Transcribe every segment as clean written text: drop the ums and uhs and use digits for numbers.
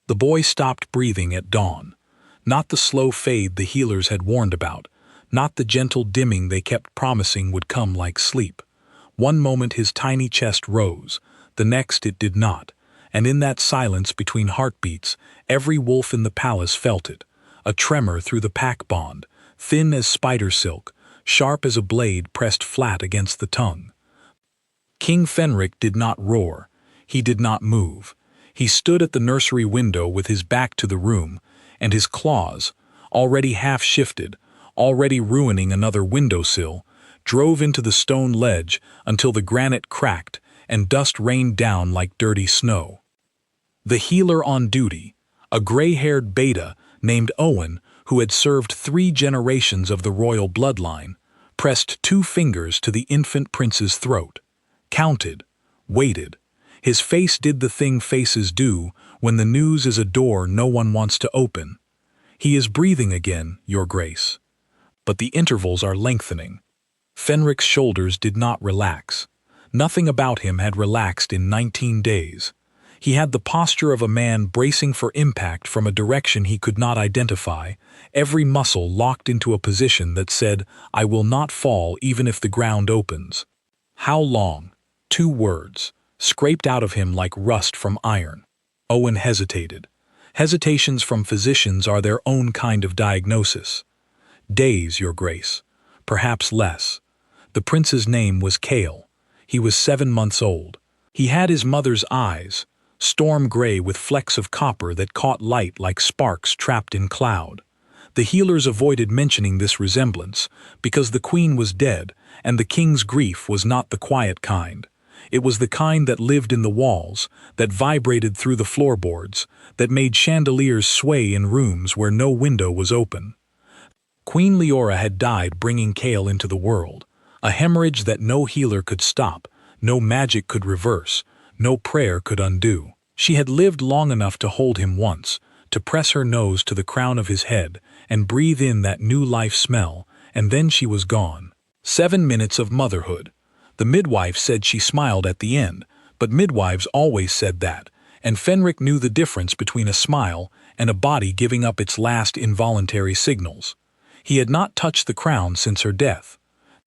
The boy stopped breathing at dawn. Not the slow fade the healers had warned about, not the gentle dimming they kept promising would come like sleep. One moment his tiny chest rose, the next it did not, and in that silence between heartbeats, every wolf in the palace felt it, a tremor through the pack bond, thin as spider silk, sharp as a blade pressed flat against the tongue. King Fenric did not roar. He did not move. He stood at the nursery window with his back to the room, and his claws, already half-shifted, already ruining another windowsill, drove into the stone ledge until the granite cracked and dust rained down like dirty snow. The healer on duty, a gray-haired beta named Owen, who had served 3 generations of the royal bloodline, pressed 2 fingers to the infant prince's throat, counted, waited. His face did the thing faces do when the news is a door no one wants to open. He is breathing again, Your Grace. But the intervals are lengthening. Fenric's shoulders did not relax. Nothing about him had relaxed in 19 days. He had the posture of a man bracing for impact from a direction he could not identify, every muscle locked into a position that said, "I will not fall even if the ground opens." How long? 2 words, scraped out of him like rust from iron. Owen hesitated. Hesitations from physicians are their own kind of diagnosis. Days, Your Grace. Perhaps less. The prince's name was Kale. He was 7 months old. He had his mother's eyes, storm gray with flecks of copper that caught light like sparks trapped in cloud. The healers avoided mentioning this resemblance because the queen was dead and the king's grief was not the quiet kind. It was the kind that lived in the walls, that vibrated through the floorboards, that made chandeliers sway in rooms where no window was open. Queen Leora had died bringing Kale into the world, a hemorrhage that no healer could stop, no magic could reverse, no prayer could undo. She had lived long enough to hold him once, to press her nose to the crown of his head and breathe in that new life smell, and then she was gone. 7 minutes of motherhood. The midwife said she smiled at the end, but midwives always said that, and Fenric knew the difference between a smile and a body giving up its last involuntary signals. He had not touched the crown since her death.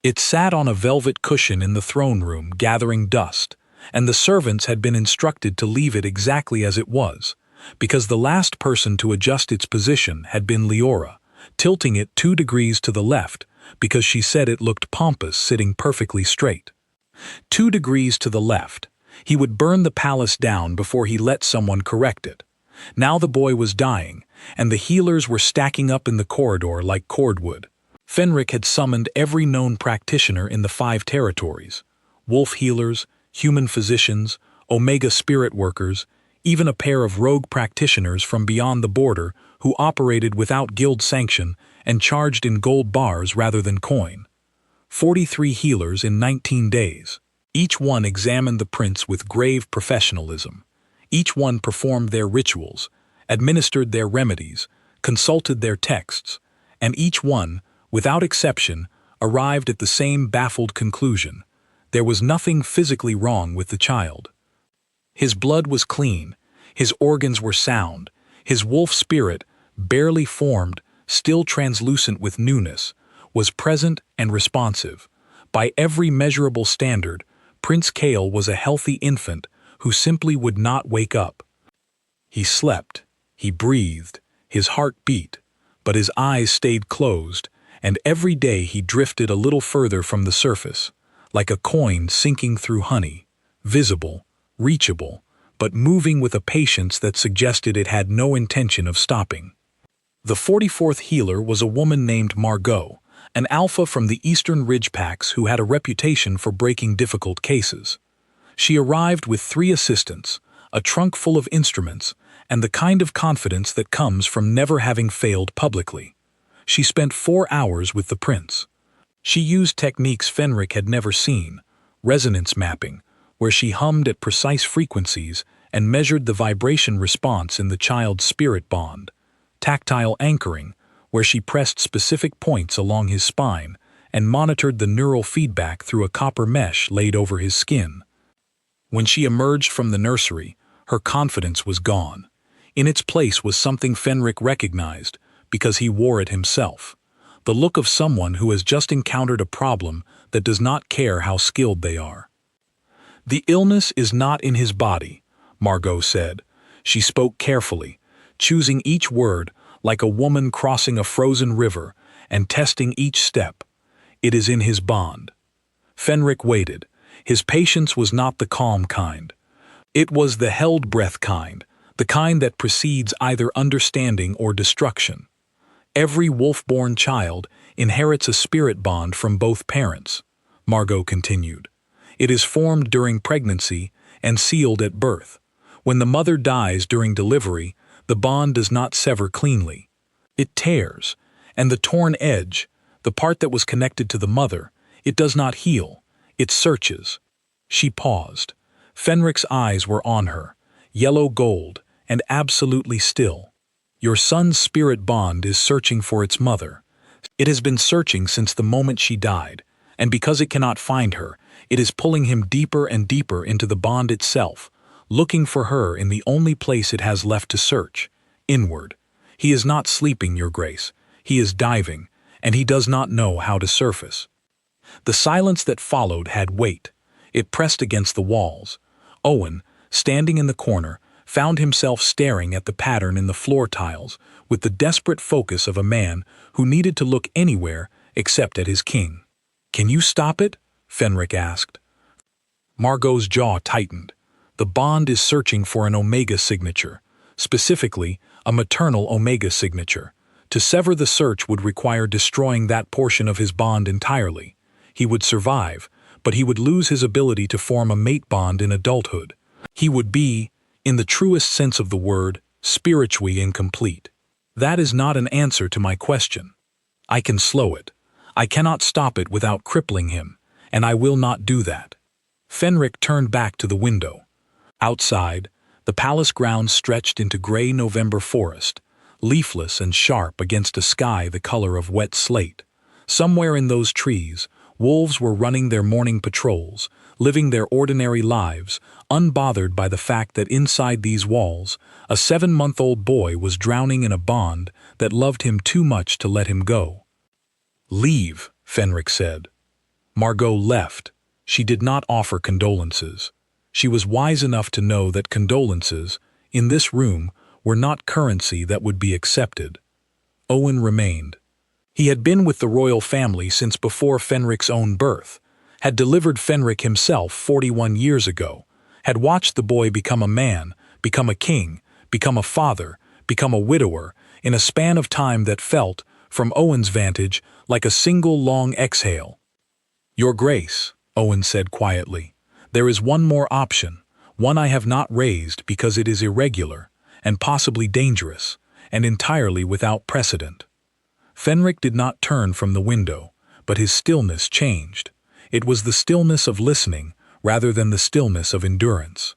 It sat on a velvet cushion in the throne room gathering dust, and the servants had been instructed to leave it exactly as it was, because the last person to adjust its position had been Leora, tilting it 2 degrees to the left because she said it looked pompous sitting perfectly straight. 2 degrees to the left. He would burn the palace down before he let someone correct it. Now the boy was dying, and the healers were stacking up in the corridor like cordwood. Fenric had summoned every known practitioner in the 5 territories: wolf healers, human physicians, omega spirit workers, even a pair of rogue practitioners from beyond the border who operated without guild sanction and charged in gold bars rather than coin. 43 healers in 19 days. Each one examined the prince with grave professionalism. Each one performed their rituals, administered their remedies, consulted their texts, and each one, without exception, arrived at the same baffled conclusion. There was nothing physically wrong with the child. His blood was clean, his organs were sound, his wolf spirit, barely formed, still translucent with newness, was present and responsive. By every measurable standard, Prince Kale was a healthy infant who simply would not wake up. He slept, he breathed, his heart beat, but his eyes stayed closed, and every day he drifted a little further from the surface, like a coin sinking through honey, visible, reachable, but moving with a patience that suggested it had no intention of stopping. The 44th healer was a woman named Margot, an alpha from the Eastern Ridge Packs who had a reputation for breaking difficult cases. She arrived with 3 assistants, a trunk full of instruments, and the kind of confidence that comes from never having failed publicly. She spent 4 hours with the prince. She used techniques Fenric had never seen, resonance mapping, where she hummed at precise frequencies and measured the vibration response in the child's spirit bond, tactile anchoring, where she pressed specific points along his spine and monitored the neural feedback through a copper mesh laid over his skin. When she emerged from the nursery, her confidence was gone. In its place was something Fenric recognized, because he wore it himself. The look of someone who has just encountered a problem that does not care how skilled they are. "The illness is not in his body," Margot said. She spoke carefully, choosing each word like a woman crossing a frozen river and testing each step. "It is in his bond." Fenric waited. His patience was not the calm kind. It was the held breath kind, the kind that precedes either understanding or destruction. "Every wolf-born child inherits a spirit bond from both parents," Margot continued. "It is formed during pregnancy and sealed at birth. When the mother dies during delivery, the bond does not sever cleanly. It tears, and the torn edge, the part that was connected to the mother, it does not heal, it searches." She paused. Fenric's eyes were on her, yellow gold, and absolutely still. "Your son's spirit bond is searching for its mother. It has been searching since the moment she died, and because it cannot find her, it is pulling him deeper and deeper into the bond itself, looking for her in the only place it has left to search, inward. He is not sleeping, Your Grace. He is diving, and he does not know how to surface." The silence that followed had weight. It pressed against the walls. Owen, standing in the corner, found himself staring at the pattern in the floor tiles with the desperate focus of a man who needed to look anywhere except at his king. "Can you stop it?" Fenric asked. Margot's jaw tightened. The bond is searching for an omega signature, specifically a maternal omega signature. To sever the search would require destroying that portion of his bond entirely. He would survive, but he would lose his ability to form a mate bond in adulthood. He would be, in the truest sense of the word, spiritually incomplete. "That is not an answer to my question. I can slow it. I cannot stop it without crippling him, and I will not do that." Fenric turned back to the window. Outside, the palace grounds stretched into gray November forest, leafless and sharp against a sky the color of wet slate. Somewhere in those trees, wolves were running their morning patrols, living their ordinary lives, unbothered by the fact that inside these walls, a 7-month-old boy was drowning in a bond that loved him too much to let him go. "Leave," Fenric said. Margot left. She did not offer condolences. She was wise enough to know that condolences, in this room, were not currency that would be accepted. Owen remained. He had been with the royal family since before Fenric's own birth, had delivered Fenric himself 41 years ago, had watched the boy become a man, become a king, become a father, become a widower, in a span of time that felt, from Owen's vantage, like a single long exhale. "Your Grace," Owen said quietly, "there is one more option, one I have not raised because it is irregular, and possibly dangerous, and entirely without precedent." Fenric did not turn from the window, but his stillness changed. It was the stillness of listening rather than the stillness of endurance.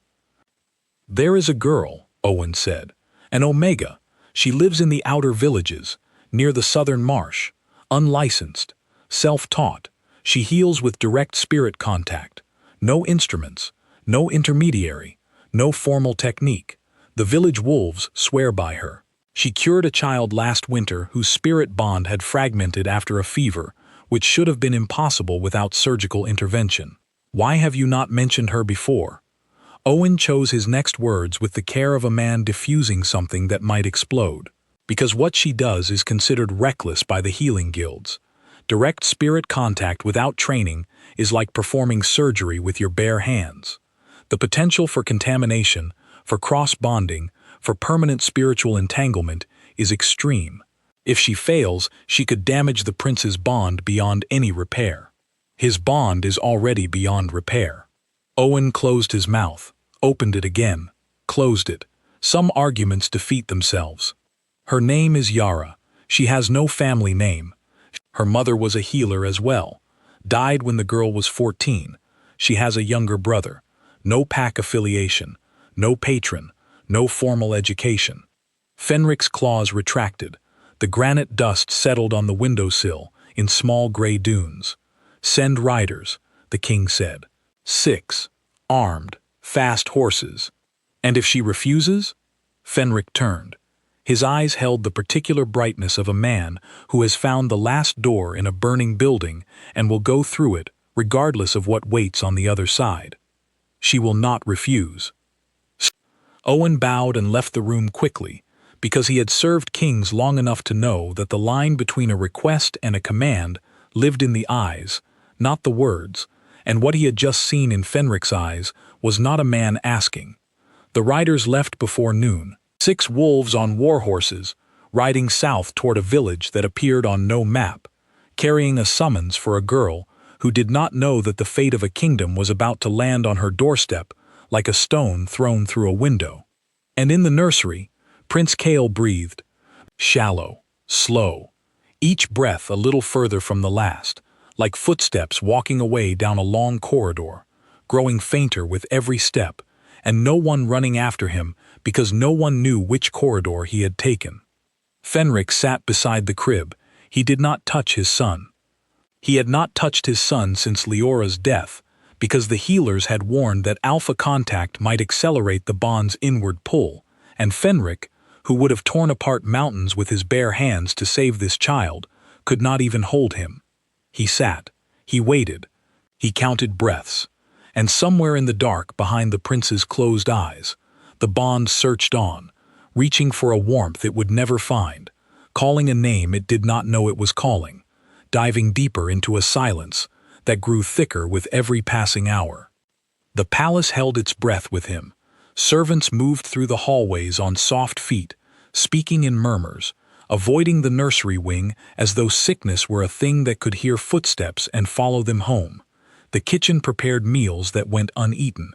"There is a girl," Owen said, "an Omega. She lives in the outer villages, near the southern marsh, unlicensed, self-taught. She heals with direct spirit contact. No instruments, no intermediary, no formal technique. The village wolves swear by her. She cured a child last winter whose spirit bond had fragmented after a fever, which should have been impossible without surgical intervention. Why have you not mentioned her before?" Owen chose his next words with the care of a man diffusing something that might explode. "Because what she does is considered reckless by the healing guilds. Direct spirit contact without training is like performing surgery with your bare hands. The potential for contamination, for cross-bonding, for permanent spiritual entanglement is extreme. If she fails, she could damage the prince's bond beyond any repair. His bond is already beyond repair." Owen closed his mouth, opened it again, closed it. Some arguments defeat themselves. "Her name is Yara. She has no family name. Her mother was a healer as well. Died when the girl was 14. She has a younger brother. No pack affiliation. No patron. No formal education." Fenric's claws retracted. The granite dust settled on the windowsill in small gray dunes. "Send riders," the king said. 6, armed, fast horses. "And if she refuses?" Fenric turned. His eyes held the particular brightness of a man who has found the last door in a burning building and will go through it, regardless of what waits on the other side. She will not refuse. Owen bowed and left the room quickly, because he had served kings long enough to know that the line between a request and a command lived in the eyes, not the words, and what he had just seen in Fenric's eyes was not a man asking. The riders left before noon, 6 wolves on war horses, riding south toward a village that appeared on no map, carrying a summons for a girl who did not know that the fate of a kingdom was about to land on her doorstep like a stone thrown through a window. And in the nursery, Prince Kale breathed, shallow, slow, each breath a little further from the last, like footsteps walking away down a long corridor, growing fainter with every step, and no one running after him because no one knew which corridor he had taken. Fenric sat beside the crib. He did not touch his son. He had not touched his son since Leora's death, because the healers had warned that alpha contact might accelerate the bond's inward pull, and Fenric, who would have torn apart mountains with his bare hands to save this child, could not even hold him. He sat, he waited, he counted breaths, and somewhere in the dark behind the prince's closed eyes, the bond searched on, reaching for a warmth it would never find, calling a name it did not know it was calling, diving deeper into a silence that grew thicker with every passing hour. The palace held its breath with him. Servants moved through the hallways on soft feet, speaking in murmurs, avoiding the nursery wing as though sickness were a thing that could hear footsteps and follow them home. The kitchen prepared meals that went uneaten.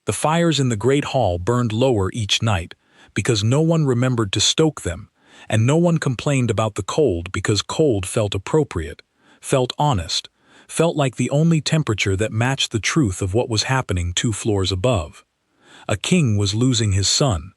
The fires in the great hall burned lower each night, because no one remembered to stoke them, and no one complained about the cold because cold felt appropriate, felt honest, felt like the only temperature that matched the truth of what was happening 2 floors above. A king was losing his son.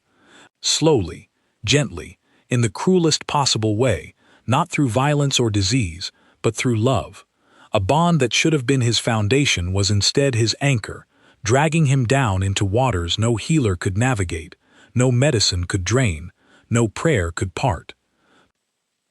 Slowly, gently, in the cruelest possible way, not through violence or disease, but through love. A bond that should have been his foundation was instead his anchor, dragging him down into waters no healer could navigate, no medicine could drain, no prayer could part.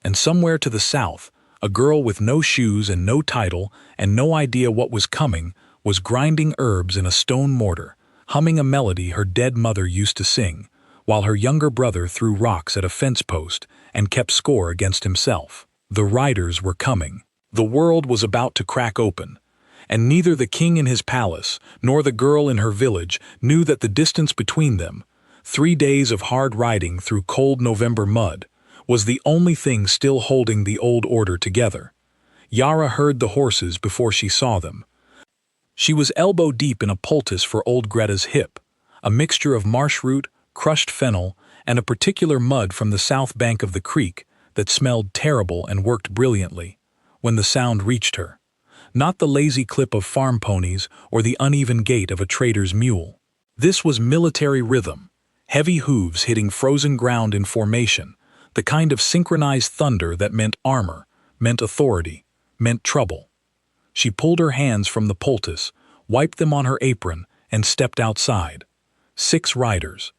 And somewhere to the south, a girl with no shoes and no title and no idea what was coming was grinding herbs in a stone mortar, humming a melody her dead mother used to sing, while her younger brother threw rocks at a fence post and kept score against himself. The riders were coming. The world was about to crack open, and neither the king in his palace nor the girl in her village knew that the distance between them, 3 days of hard riding through cold November mud, was the only thing still holding the old order together. Yara heard the horses before she saw them. She was elbow-deep in a poultice for old Greta's hip, a mixture of marsh root, crushed fennel, and a particular mud from the south bank of the creek that smelled terrible and worked brilliantly, when the sound reached her. Not the lazy clip of farm ponies or the uneven gait of a trader's mule. This was military rhythm, heavy hooves hitting frozen ground in formation, the kind of synchronized thunder that meant armor, meant authority, meant trouble. She pulled her hands from the poultice, wiped them on her apron, and stepped outside. 6 riders.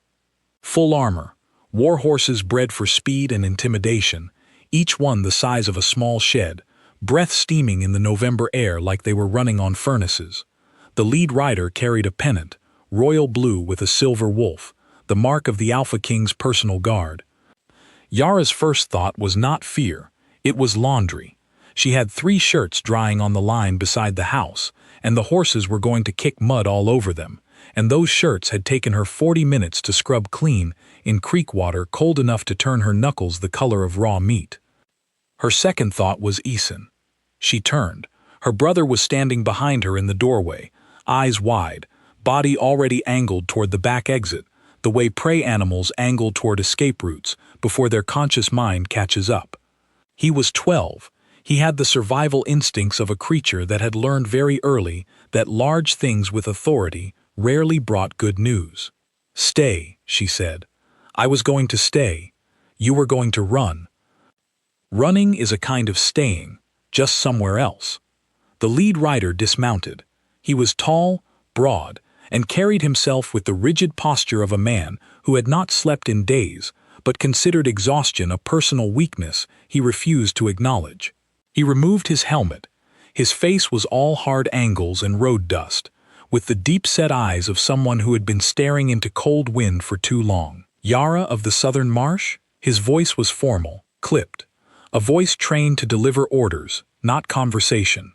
Full armor, war horses bred for speed and intimidation, each one the size of a small shed, breath steaming in the November air like they were running on furnaces. The lead rider carried a pennant, royal blue with a silver wolf, the mark of the Alpha King's personal guard. Yara's first thought was not fear, it was laundry. She had 3 shirts drying on the line beside the house, and the horses were going to kick mud all over them, and those shirts had taken her 40 minutes to scrub clean in creek water cold enough to turn her knuckles the color of raw meat. Her second thought was Eason. She turned. Her brother was standing behind her in the doorway, eyes wide, body already angled toward the back exit, the way prey animals angle toward escape routes before their conscious mind catches up. He was 12. He had the survival instincts of a creature that had learned very early that large things with authority rarely brought good news. "Stay," she said. "I was going to stay. You were going to run." Running is a kind of staying, just somewhere else. The lead rider dismounted. He was tall, broad, and carried himself with the rigid posture of a man who had not slept in days, but considered exhaustion a personal weakness he refused to acknowledge. He removed his helmet. His face was all hard angles and road dust, with the deep-set eyes of someone who had been staring into cold wind for too long. Yara of the Southern Marsh? His voice was formal, clipped. A voice trained to deliver orders, not conversation.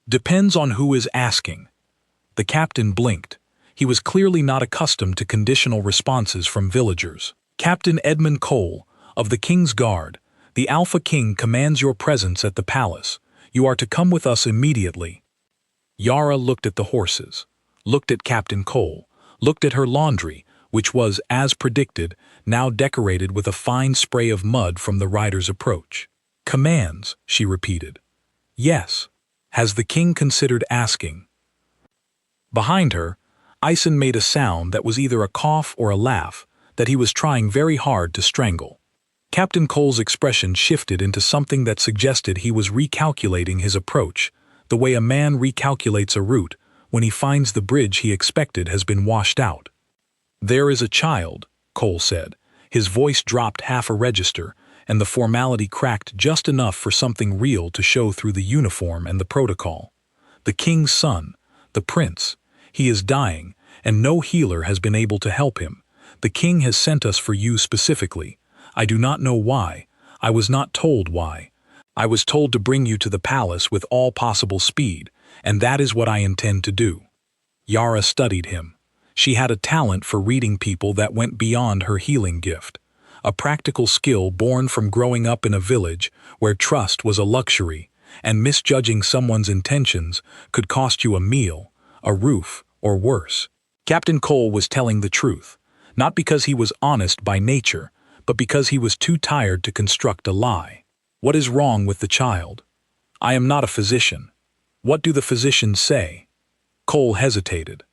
Depends on who is asking. The captain blinked. He was clearly not accustomed to conditional responses from villagers. Captain Edmund Cole, of the King's Guard, the Alpha King commands your presence at the palace. You are to come with us immediately. Yara looked at the horses, looked at Captain Cole, looked at her laundry, which was, as predicted, now decorated with a fine spray of mud from the rider's approach. Commands, she repeated. Yes. Has the king considered asking? Behind her, Ison made a sound that was either a cough or a laugh, that he was trying very hard to strangle. Captain Cole's expression shifted into something that suggested he was recalculating his approach, the way a man recalculates a route when he finds the bridge he expected has been washed out. There is a child, Cole said. His voice dropped half a register, and the formality cracked just enough for something real to show through the uniform and the protocol. The king's son, the prince. He is dying, and no healer has been able to help him. The king has sent us for you specifically. I do not know why. I was not told why. I was told to bring you to the palace with all possible speed, and that is what I intend to do. Yara studied him. She had a talent for reading people that went beyond her healing gift, a practical skill born from growing up in a village where trust was a luxury, and misjudging someone's intentions could cost you a meal, a roof, or worse. Captain Cole was telling the truth, not because he was honest by nature, but because he was too tired to construct a lie. What is wrong with the child? I am not a physician. What do the physicians say? Cole hesitated.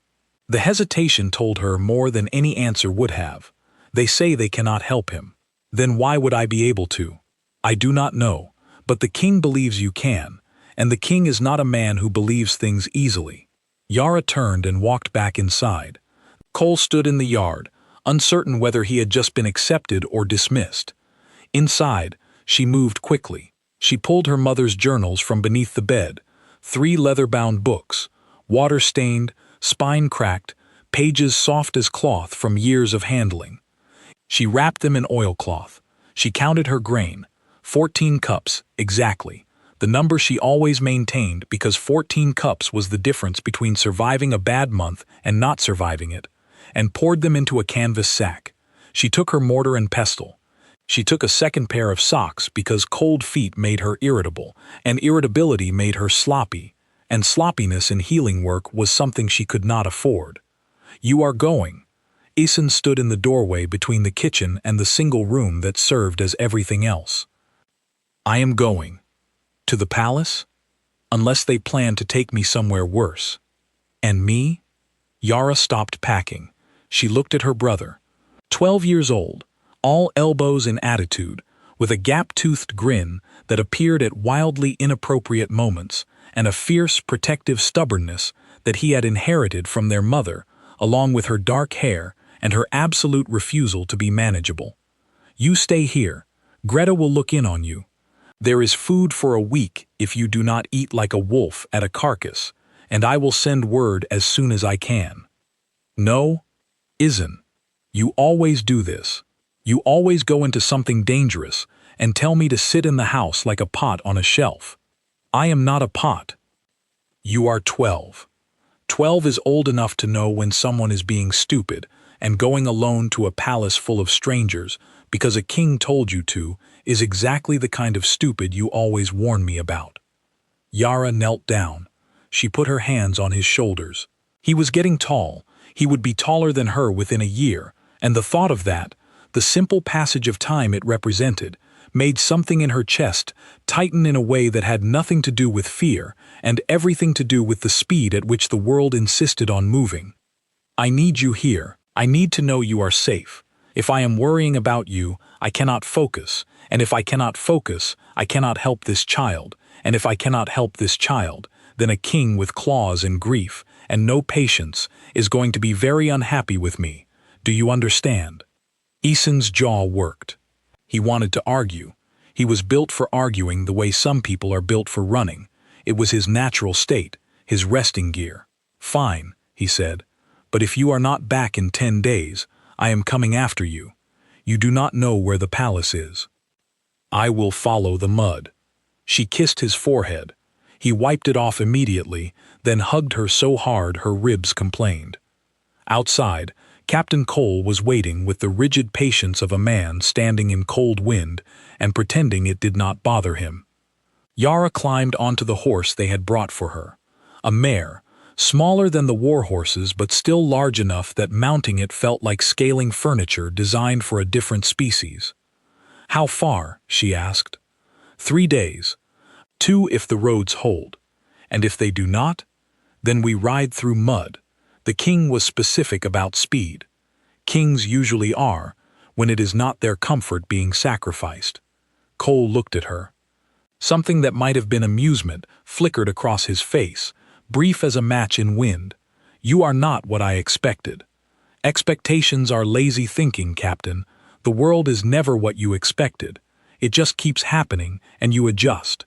The hesitation told her more than any answer would have. They say they cannot help him. Then why would I be able to? I do not know, but the king believes you can, and the king is not a man who believes things easily. Yara turned and walked back inside. Cole stood in the yard, uncertain whether he had just been accepted or dismissed. Inside, she moved quickly. She pulled her mother's journals from beneath the bed, 3 leather-bound books, water-stained, spine-cracked, pages soft as cloth from years of handling. She wrapped them in oilcloth. She counted her grain, 14 cups, exactly, the number she always maintained because 14 cups was the difference between surviving a bad month and not surviving it, and poured them into a canvas sack. She took her mortar and pestle. She took a second pair of socks because cold feet made her irritable, and irritability made her sloppy, and sloppiness in healing work was something she could not afford. You are going. Ison stood in the doorway between the kitchen and the single room that served as everything else. I am going. To the palace? Unless they plan to take me somewhere worse. And me? Yara stopped packing. She looked at her brother. 12 years old, all elbows in attitude, with a gap-toothed grin that appeared at wildly inappropriate moments, and a fierce, protective stubbornness that he had inherited from their mother, along with her dark hair and her absolute refusal to be manageable. You stay here. Greta will look in on you. There is food for a week if you do not eat like a wolf at a carcass, and I will send word as soon as I can. No, Ison. You always do this. You always go into something dangerous and tell me to sit in the house like a pot on a shelf. I am not a pot. You are 12. 12 is old enough to know when someone is being stupid and going alone to a palace full of strangers because a king told you to is exactly the kind of stupid you always warn me about. Yara knelt down. She put her hands on his shoulders. He was getting tall. He would be taller than her within a year, and the thought of that, the simple passage of time it represented, made something in her chest tighten in a way that had nothing to do with fear and everything to do with the speed at which the world insisted on moving. I need you here. I need to know you are safe. If I am worrying about you, I cannot focus, and if I cannot focus, I cannot help this child, and if I cannot help this child, then a king with claws and grief, and no patience, is going to be very unhappy with me. Do you understand? Eason's jaw worked. He wanted to argue. He was built for arguing the way some people are built for running. It was his natural state, his resting gear. Fine, he said, but if you are not back in 10 days, I am coming after you. You do not know where the palace is. I will follow the mud. She kissed his forehead. He wiped it off immediately, then hugged her so hard her ribs complained. Outside, Captain Cole was waiting with the rigid patience of a man standing in cold wind and pretending it did not bother him. Yara climbed onto the horse they had brought for her, a mare, smaller than the war horses but still large enough that mounting it felt like scaling furniture designed for a different species. How far? She asked. 3 days. 2 if the roads hold. And if they do not? Then we ride through mud. The king was specific about speed. Kings usually are, when it is not their comfort being sacrificed. Cole looked at her. Something that might have been amusement flickered across his face, brief as a match in wind. You are not what I expected. Expectations are lazy thinking, Captain. The world is never what you expected. It just keeps happening, and you adjust.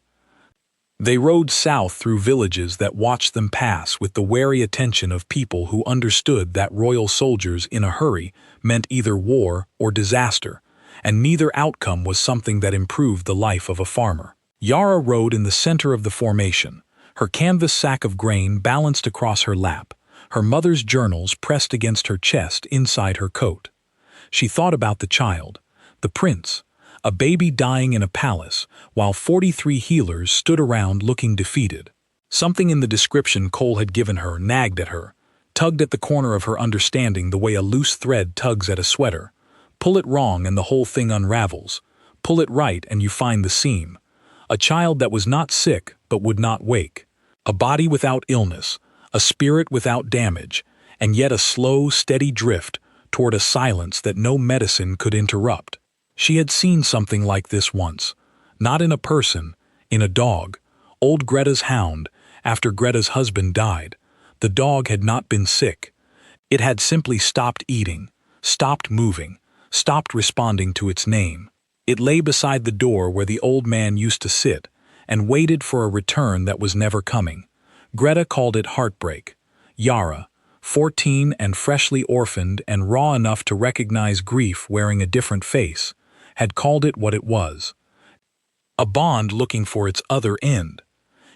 They rode south through villages that watched them pass with the wary attention of people who understood that royal soldiers in a hurry meant either war or disaster, and neither outcome was something that improved the life of a farmer. Yara rode in the center of the formation, her canvas sack of grain balanced across her lap, her mother's journals pressed against her chest inside her coat. She thought about the child, the prince, a baby dying in a palace, while 43 healers stood around looking defeated. Something in the description Cole had given her nagged at her, tugged at the corner of her understanding the way a loose thread tugs at a sweater. Pull it wrong and the whole thing unravels. Pull it right and you find the seam. A child that was not sick but would not wake. A body without illness, a spirit without damage, and yet a slow, steady drift toward a silence that no medicine could interrupt. She had seen something like this once, not in a person, in a dog. Old Greta's hound, after Greta's husband died. The dog had not been sick. It had simply stopped eating, stopped moving, stopped responding to its name. It lay beside the door where the old man used to sit, and waited for a return that was never coming. Greta called it heartbreak. Yara, 14 and freshly orphaned and raw enough to recognize grief wearing a different face, had called it what it was. A bond looking for its other end.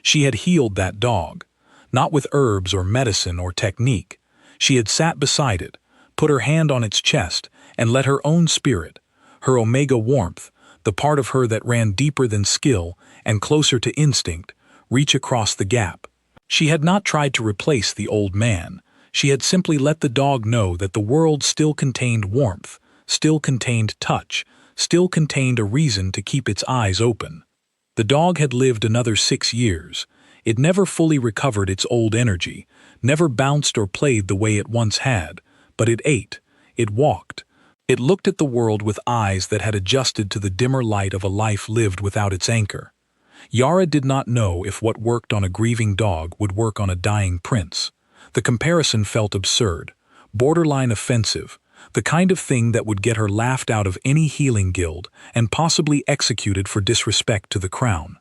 She had healed that dog, not with herbs or medicine or technique. She had sat beside it, put her hand on its chest, and let her own spirit, her omega warmth, the part of her that ran deeper than skill and closer to instinct, reach across the gap. She had not tried to replace the old man. She had simply let the dog know that the world still contained warmth, still contained touch, still contained a reason to keep its eyes open. The dog had lived another 6 years. It never fully recovered its old energy, never bounced or played the way it once had, but it ate, it walked. It looked at the world with eyes that had adjusted to the dimmer light of a life lived without its anchor. Yara did not know if what worked on a grieving dog would work on a dying prince. The comparison felt absurd, borderline offensive, the kind of thing that would get her laughed out of any healing guild and possibly executed for disrespect to the crown.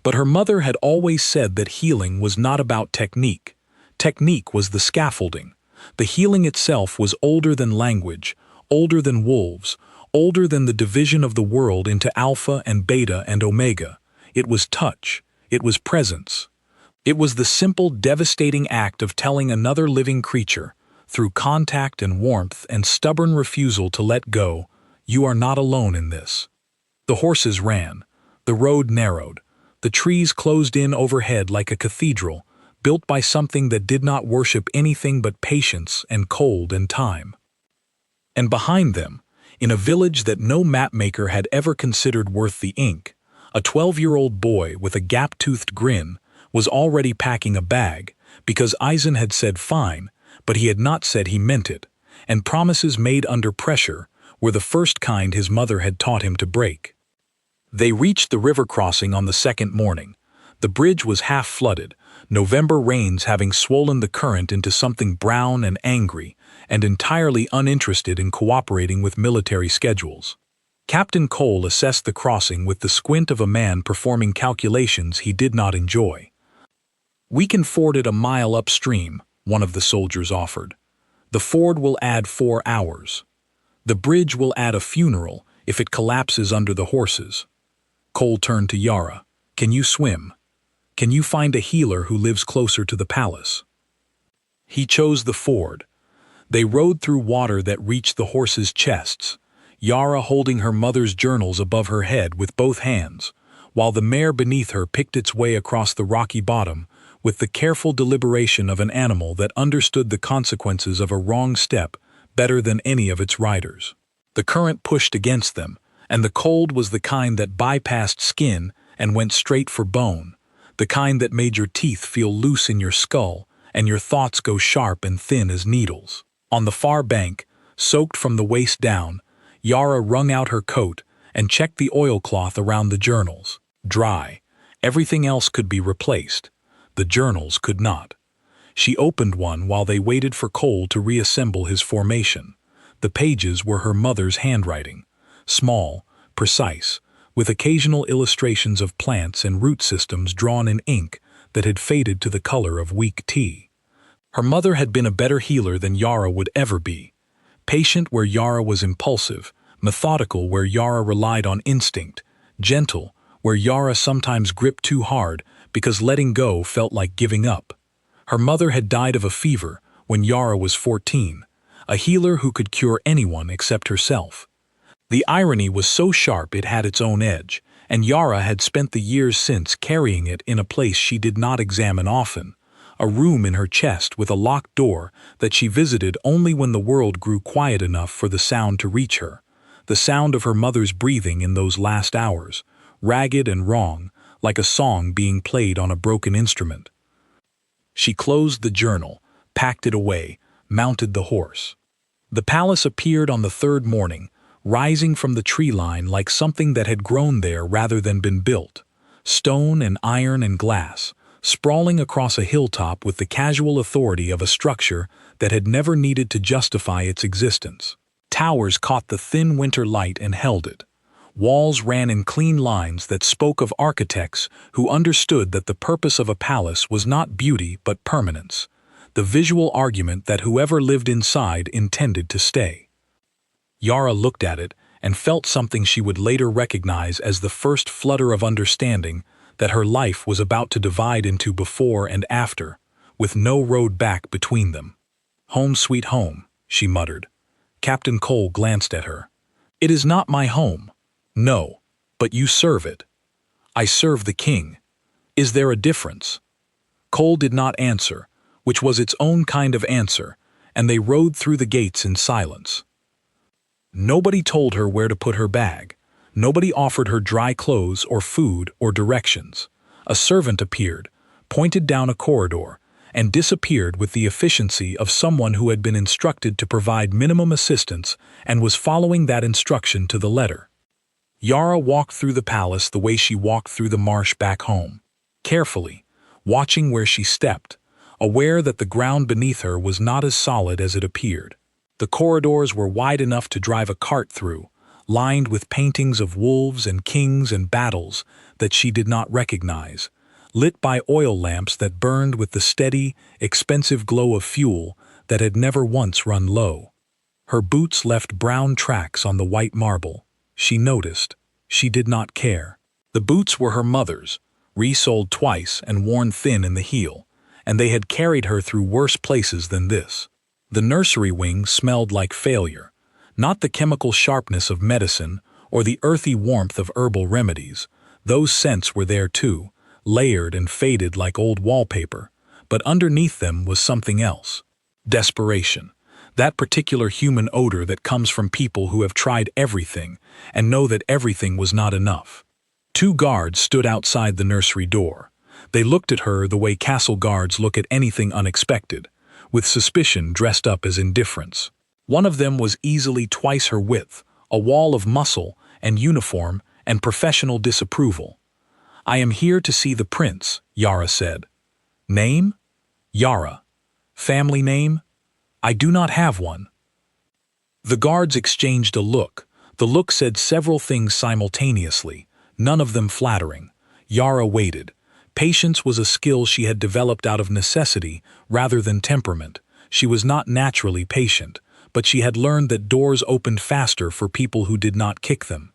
But her mother had always said that healing was not about technique. Technique was the scaffolding. The healing itself was older than language, older than wolves, older than the division of the world into alpha and beta and omega. It was touch. It was presence. It was the simple, devastating act of telling another living creature, through contact and warmth and stubborn refusal to let go, you are not alone in this. The horses ran. The road narrowed. The trees closed in overhead like a cathedral, built by something that did not worship anything but patience and cold and time. And behind them, in a village that no mapmaker had ever considered worth the ink, a 12-year-old boy with a gap-toothed grin was already packing a bag, because Eisen had said fine, but he had not said he meant it, and promises made under pressure were the first kind his mother had taught him to break. They reached the river crossing on the second morning. The bridge was half flooded, November rains having swollen the current into something brown and angry, and entirely uninterested in cooperating with military schedules. Captain Cole assessed the crossing with the squint of a man performing calculations he did not enjoy. "We can ford it a mile upstream," one of the soldiers offered. "The ford will add 4 hours. The bridge will add a funeral if it collapses under the horses." Cole turned to Yara. "Can you swim? Can you find a healer who lives closer to the palace?" He chose the ford. They rode through water that reached the horses' chests, Yara holding her mother's journals above her head with both hands, while the mare beneath her picked its way across the rocky bottom with the careful deliberation of an animal that understood the consequences of a wrong step better than any of its riders. The current pushed against them, and the cold was the kind that bypassed skin and went straight for bone, the kind that made your teeth feel loose in your skull and your thoughts go sharp and thin as needles. On the far bank, soaked from the waist down, Yara wrung out her coat and checked the oilcloth around the journals. Dry. Everything else could be replaced. The journals could not. She opened one while they waited for Cole to reassemble his formation. The pages were her mother's handwriting, small, precise, with occasional illustrations of plants and root systems drawn in ink that had faded to the color of weak tea. Her mother had been a better healer than Yara would ever be. Patient where Yara was impulsive, methodical where Yara relied on instinct, gentle where Yara sometimes gripped too hard because letting go felt like giving up. Her mother had died of a fever when Yara was 14, a healer who could cure anyone except herself. The irony was so sharp it had its own edge, and Yara had spent the years since carrying it in a place she did not examine often, a room in her chest with a locked door that she visited only when the world grew quiet enough for the sound to reach her, the sound of her mother's breathing in those last hours, ragged and wrong, like a song being played on a broken instrument. She closed the journal, packed it away, mounted the horse. The palace appeared on the third morning, rising from the tree line like something that had grown there rather than been built, stone and iron and glass, sprawling across a hilltop with the casual authority of a structure that had never needed to justify its existence. Towers caught the thin winter light and held it. Walls ran in clean lines that spoke of architects who understood that the purpose of a palace was not beauty but permanence, the visual argument that whoever lived inside intended to stay. Yara looked at it and felt something she would later recognize as the first flutter of understanding that her life was about to divide into before and after, with no road back between them. "Home sweet home," she muttered. Captain Cole glanced at her. "It is not my home." "No, but you serve it." "I serve the king. Is there a difference?" Cole did not answer, which was its own kind of answer, and they rode through the gates in silence. Nobody told her where to put her bag. Nobody offered her dry clothes or food or directions. A servant appeared, pointed down a corridor, and disappeared with the efficiency of someone who had been instructed to provide minimum assistance and was following that instruction to the letter. Yara walked through the palace the way she walked through the marsh back home, carefully, watching where she stepped, aware that the ground beneath her was not as solid as it appeared. The corridors were wide enough to drive a cart through, lined with paintings of wolves and kings and battles that she did not recognize, lit by oil lamps that burned with the steady, expensive glow of fuel that had never once run low. Her boots left brown tracks on the white marble. She noticed. She did not care. The boots were her mother's, resoled twice and worn thin in the heel, and they had carried her through worse places than this. The nursery wing smelled like failure, not the chemical sharpness of medicine or the earthy warmth of herbal remedies. Those scents were there too, layered and faded like old wallpaper, but underneath them was something else. Desperation. That particular human odor that comes from people who have tried everything and know that everything was not enough. 2 guards stood outside the nursery door. They looked at her the way castle guards look at anything unexpected, with suspicion dressed up as indifference. One of them was easily twice her width, a wall of muscle and uniform and professional disapproval. "I am here to see the prince," Yara said. Name? Yara. Family name? I do not have one. The guards exchanged a look. The look said several things simultaneously, none of them flattering. Yara waited. Patience was a skill she had developed out of necessity rather than temperament. She was not naturally patient, but she had learned that doors opened faster for people who did not kick them.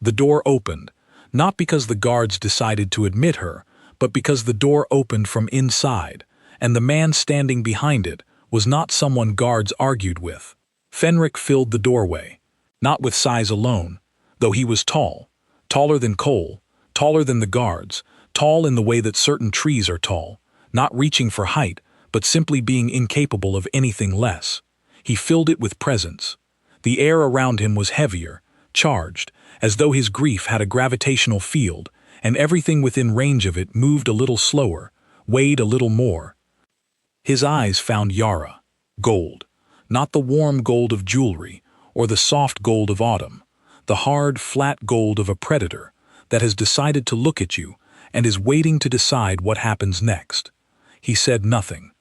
The door opened, not because the guards decided to admit her, but because the door opened from inside, and the man standing behind it was not someone guards argued with. Fenric filled the doorway, not with size alone, though he was tall, taller than Cole, taller than the guards, tall in the way that certain trees are tall, not reaching for height, but simply being incapable of anything less. He filled it with presence. The air around him was heavier, charged, as though his grief had a gravitational field, and everything within range of it moved a little slower, weighed a little more. His eyes found Yara. Gold. Not the warm gold of jewelry, or the soft gold of autumn. The hard, flat gold of a predator that has decided to look at you and is waiting to decide what happens next. He said nothing.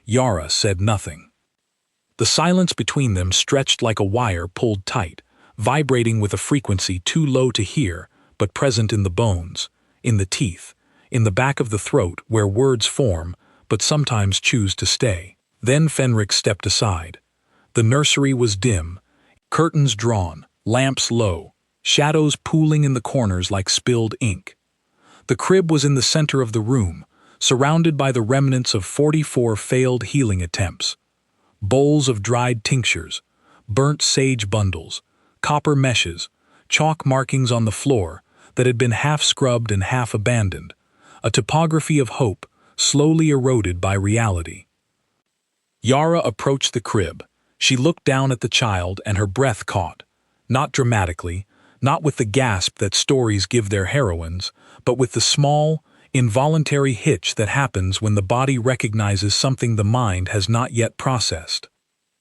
Yara said nothing. The silence between them stretched like a wire pulled tight, vibrating with a frequency too low to hear, but present in the bones, in the teeth, in the back of the throat where words form, but sometimes choose to stay. Then Fenric stepped aside. The nursery was dim, curtains drawn, lamps low, shadows pooling in the corners like spilled ink. The crib was in the center of the room, surrounded by the remnants of 44 failed healing attempts. Bowls of dried tinctures, burnt sage bundles, copper meshes, chalk markings on the floor that had been half scrubbed and half abandoned, a topography of hope slowly eroded by reality. Yara approached the crib. She looked down at the child and her breath caught, not dramatically, not with the gasp that stories give their heroines, but with the small, involuntary hitch that happens when the body recognizes something the mind has not yet processed.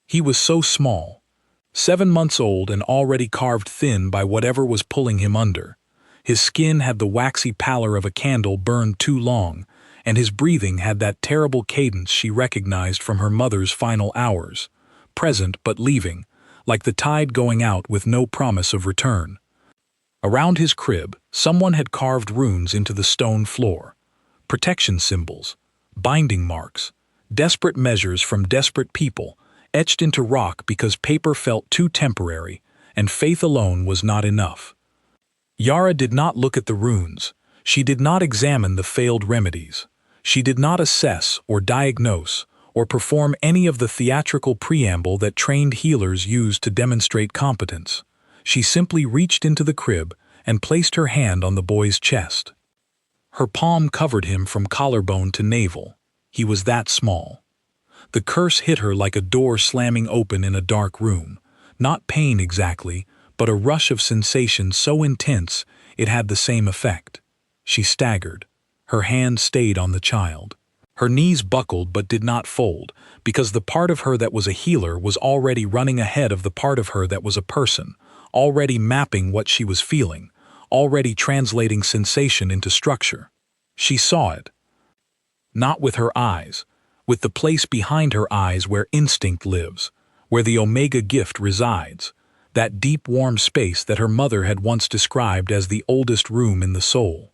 He was so small, 7 months old and already carved thin by whatever was pulling him under. His skin had the waxy pallor of a candle burned too long, and his breathing had that terrible cadence she recognized from her mother's final hours, present but leaving, like the tide going out with no promise of return. Around his crib, someone had carved runes into the stone floor, protection symbols, binding marks, desperate measures from desperate people, etched into rock because paper felt too temporary and faith alone was not enough. Yara did not look at the runes. She did not examine the failed remedies. She did not assess or diagnose or perform any of the theatrical preamble that trained healers use to demonstrate competence. She simply reached into the crib and placed her hand on the boy's chest. Her palm covered him from collarbone to navel. He was that small. The curse hit her like a door slamming open in a dark room. Not pain exactly, but a rush of sensation so intense it had the same effect. She staggered. Her hand stayed on the child. Her knees buckled but did not fold, because the part of her that was a healer was already running ahead of the part of her that was a person, already mapping what she was feeling, already translating sensation into structure. She saw it. Not with her eyes, with the place behind her eyes where instinct lives, where the Omega gift resides, that deep warm space that her mother had once described as the oldest room in the soul.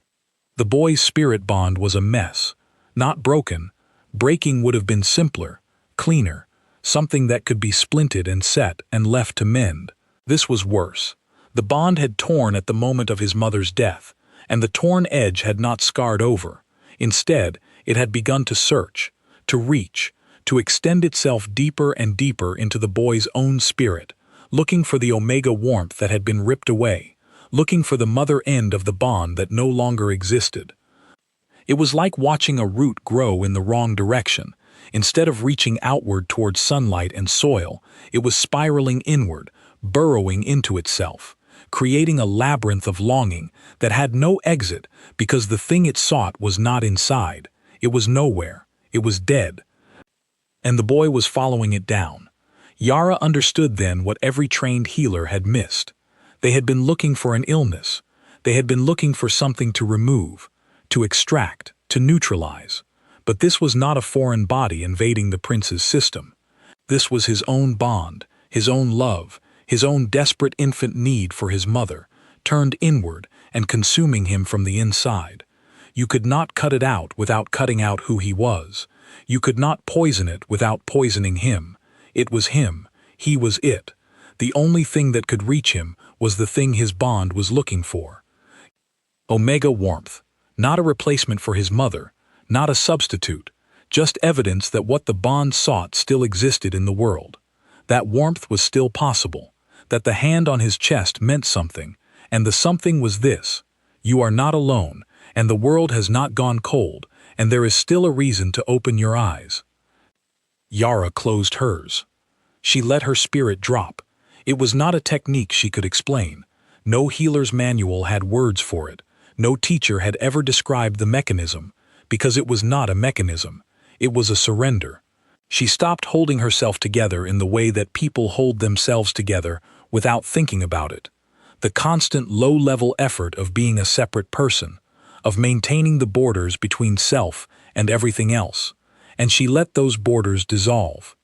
The boy's spirit bond was a mess, not broken. Breaking would have been simpler, cleaner, something that could be splinted and set and left to mend. This was worse. The bond had torn at the moment of his mother's death, and the torn edge had not scarred over. Instead, it had begun to search, to reach, to extend itself deeper and deeper into the boy's own spirit, looking for the Omega warmth that had been ripped away, looking for the mother end of the bond that no longer existed. It was like watching a root grow in the wrong direction. Instead of reaching outward towards sunlight and soil, it was spiraling inward, burrowing into itself, creating a labyrinth of longing that had no exit because the thing it sought was not inside. It was nowhere. It was dead. And the boy was following it down. Yara understood then what every trained healer had missed. They had been looking for an illness. They had been looking for something to remove, to extract, to neutralize. But this was not a foreign body invading the prince's system. This was his own bond, his own love, his own desperate infant need for his mother, turned inward and consuming him from the inside. You could not cut it out without cutting out who he was. You could not poison it without poisoning him. It was him. He was it. The only thing that could reach him was the thing his bond was looking for. Omega warmth. Not a replacement for his mother, not a substitute, just evidence that what the bond sought still existed in the world. That warmth was still possible, that the hand on his chest meant something, and the something was this: you are not alone, and the world has not gone cold, and there is still a reason to open your eyes. Yara closed hers. She let her spirit drop. It was not a technique she could explain. No healer's manual had words for it. No teacher had ever described the mechanism, because it was not a mechanism. It was a surrender. She stopped holding herself together in the way that people hold themselves together without thinking about it. The constant low-level effort of being a separate person, of maintaining the borders between self and everything else, and she let those borders dissolve.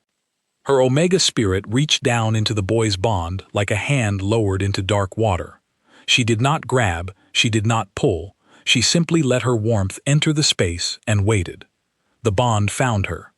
Her Omega spirit reached down into the boy's bond like a hand lowered into dark water. She did not grab, she did not pull, she simply let her warmth enter the space and waited. The bond found her.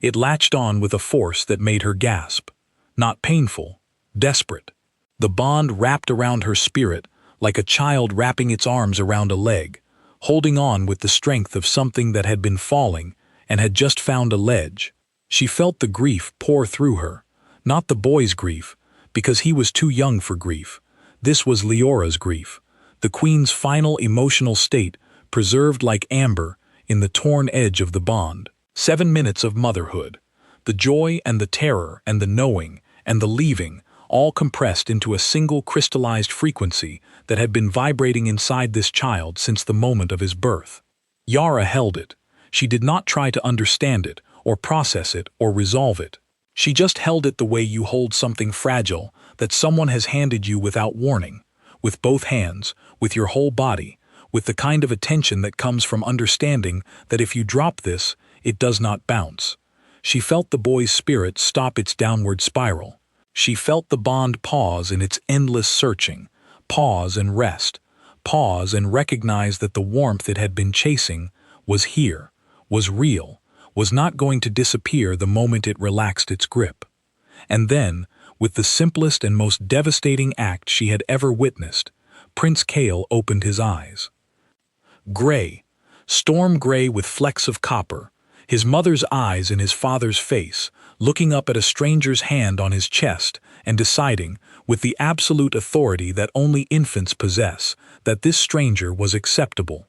It latched on with a force that made her gasp. Not painful, desperate. The bond wrapped around her spirit like a child wrapping its arms around a leg, holding on with the strength of something that had been falling and had just found a ledge. She felt the grief pour through her. Not the boy's grief, because he was too young for grief. This was Leora's grief, the queen's final emotional state, preserved like amber in the torn edge of the bond. 7 minutes of motherhood. The joy and the terror and the knowing and the leaving, all compressed into a single crystallized frequency that had been vibrating inside this child since the moment of his birth. Yara held it. She did not try to understand it, or process it, or resolve it. She just held it the way you hold something fragile that someone has handed you without warning, with both hands, with your whole body, with the kind of attention that comes from understanding that if you drop this, it does not bounce. She felt the boy's spirit stop its downward spiral. She felt the bond pause in its endless searching, pause and rest, pause and recognize that the warmth it had been chasing was here, was real, was not going to disappear the moment it relaxed its grip. And then, with the simplest and most devastating act she had ever witnessed, Prince Kale opened his eyes. Gray, storm gray with flecks of copper, his mother's eyes in his father's face, looking up at a stranger's hand on his chest and deciding, with the absolute authority that only infants possess, that this stranger was acceptable.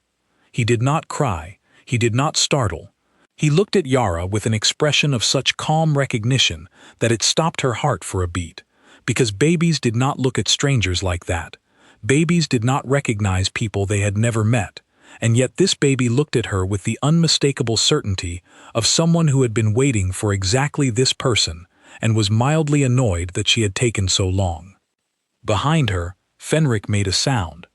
He did not cry, he did not startle. He looked at Yara with an expression of such calm recognition that it stopped her heart for a beat, because babies did not look at strangers like that. Babies did not recognize people they had never met, and yet this baby looked at her with the unmistakable certainty of someone who had been waiting for exactly this person and was mildly annoyed that she had taken so long. Behind her, Fenric made a sound.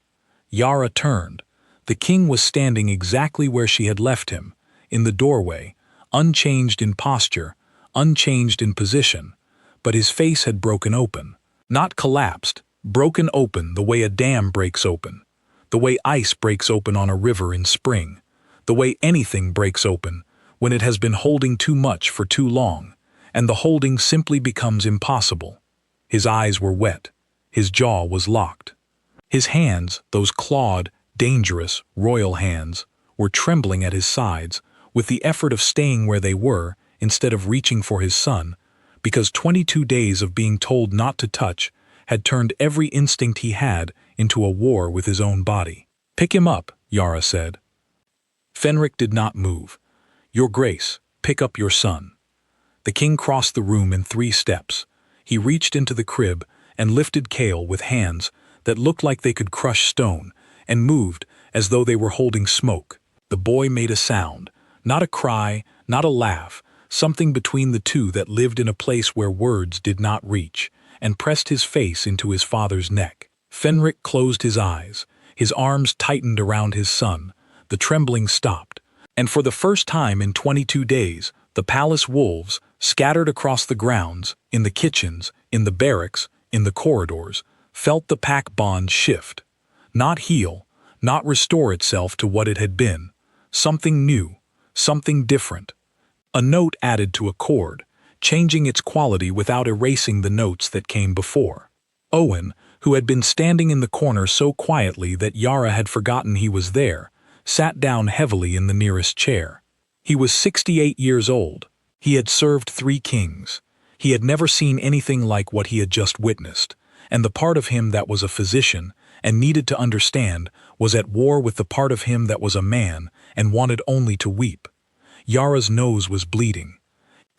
Yara turned. The king was standing exactly where she had left him, in the doorway, unchanged in posture, unchanged in position, but his face had broken open. Not collapsed, broken open the way a dam breaks open, the way ice breaks open on a river in spring, the way anything breaks open when it has been holding too much for too long, and the holding simply becomes impossible. His eyes were wet, his jaw was locked. His hands, those clawed, dangerous, royal hands, were trembling at his sides, with the effort of staying where they were instead of reaching for his son, because 22 days of being told not to touch had turned every instinct he had into a war with his own body. "Pick him up," Yara said. Fenric did not move. "Your Grace, pick up your son." The king crossed the room in 3 steps. He reached into the crib and lifted Kale with hands that looked like they could crush stone, and moved as though they were holding smoke. The boy made a sound, not a cry, not a laugh, something between the two that lived in a place where words did not reach, and pressed his face into his father's neck. Fenric closed his eyes, his arms tightened around his son, the trembling stopped, And for the first time in 22 days, the palace wolves, scattered across the grounds, in the kitchens, in the barracks, in the corridors, felt the pack bond shift. Not heal, not restore itself to what it had been. Something new, something different. A note added to a chord, changing its quality without erasing the notes that came before. Owen, who had been standing in the corner so quietly that Yara had forgotten he was there, sat down heavily in the nearest chair. He was 68 years old. He had served 3 kings. He had never seen anything like what he had just witnessed, and the part of him that was a physician and needed to understand was at war with the part of him that was a man and wanted only to weep. Yara's nose was bleeding.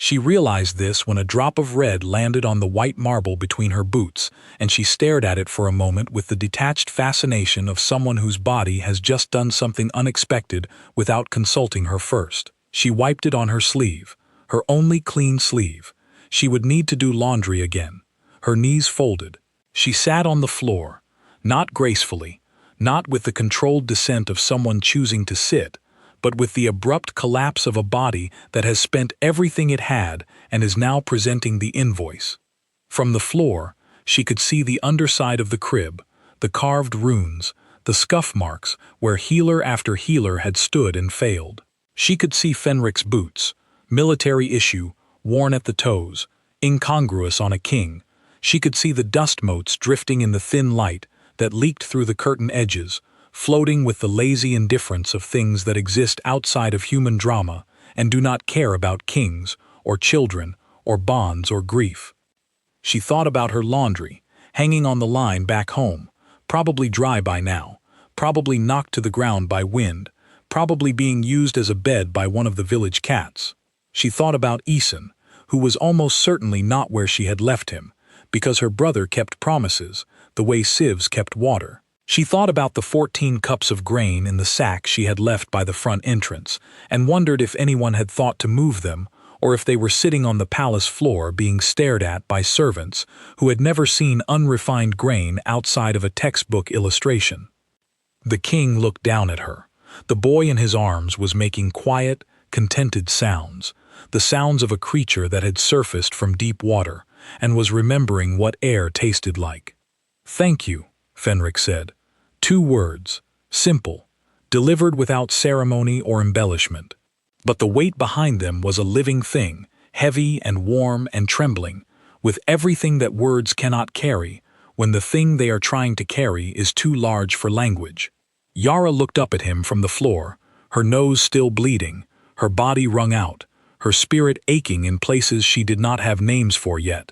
She realized this when a drop of red landed on the white marble between her boots, and she stared at it for a moment with the detached fascination of someone whose body has just done something unexpected without consulting her first. She wiped it on her sleeve, her only clean sleeve. She would need to do laundry again. Her knees folded. She sat on the floor, not gracefully, not with the controlled descent of someone choosing to sit, but with the abrupt collapse of a body that has spent everything it had and is now presenting the invoice. From the floor, she could see the underside of the crib, the carved runes, the scuff marks where healer after healer had stood and failed. She could see Fenric's boots, military issue, worn at the toes, incongruous on a king. She could see the dust motes drifting in the thin light that leaked through the curtain edges, floating with the lazy indifference of things that exist outside of human drama and do not care about kings, or children, or bonds, or grief. She thought about her laundry, hanging on the line back home, probably dry by now, probably knocked to the ground by wind, probably being used as a bed by one of the village cats. She thought about Æson, who was almost certainly not where she had left him, because her brother kept promises, the way sieves kept water. She thought about the 14 cups of grain in the sack she had left by the front entrance, and wondered if anyone had thought to move them, or if they were sitting on the palace floor being stared at by servants who had never seen unrefined grain outside of a textbook illustration. The king looked down at her. The boy in his arms was making quiet, contented sounds, the sounds of a creature that had surfaced from deep water and was remembering what air tasted like. "Thank you," Fenric said. 2 words, simple, delivered without ceremony or embellishment. But the weight behind them was a living thing, heavy and warm and trembling, with everything that words cannot carry, when the thing they are trying to carry is too large for language. Yara looked up at him from the floor, her nose still bleeding, her body wrung out, her spirit aching in places she did not have names for yet.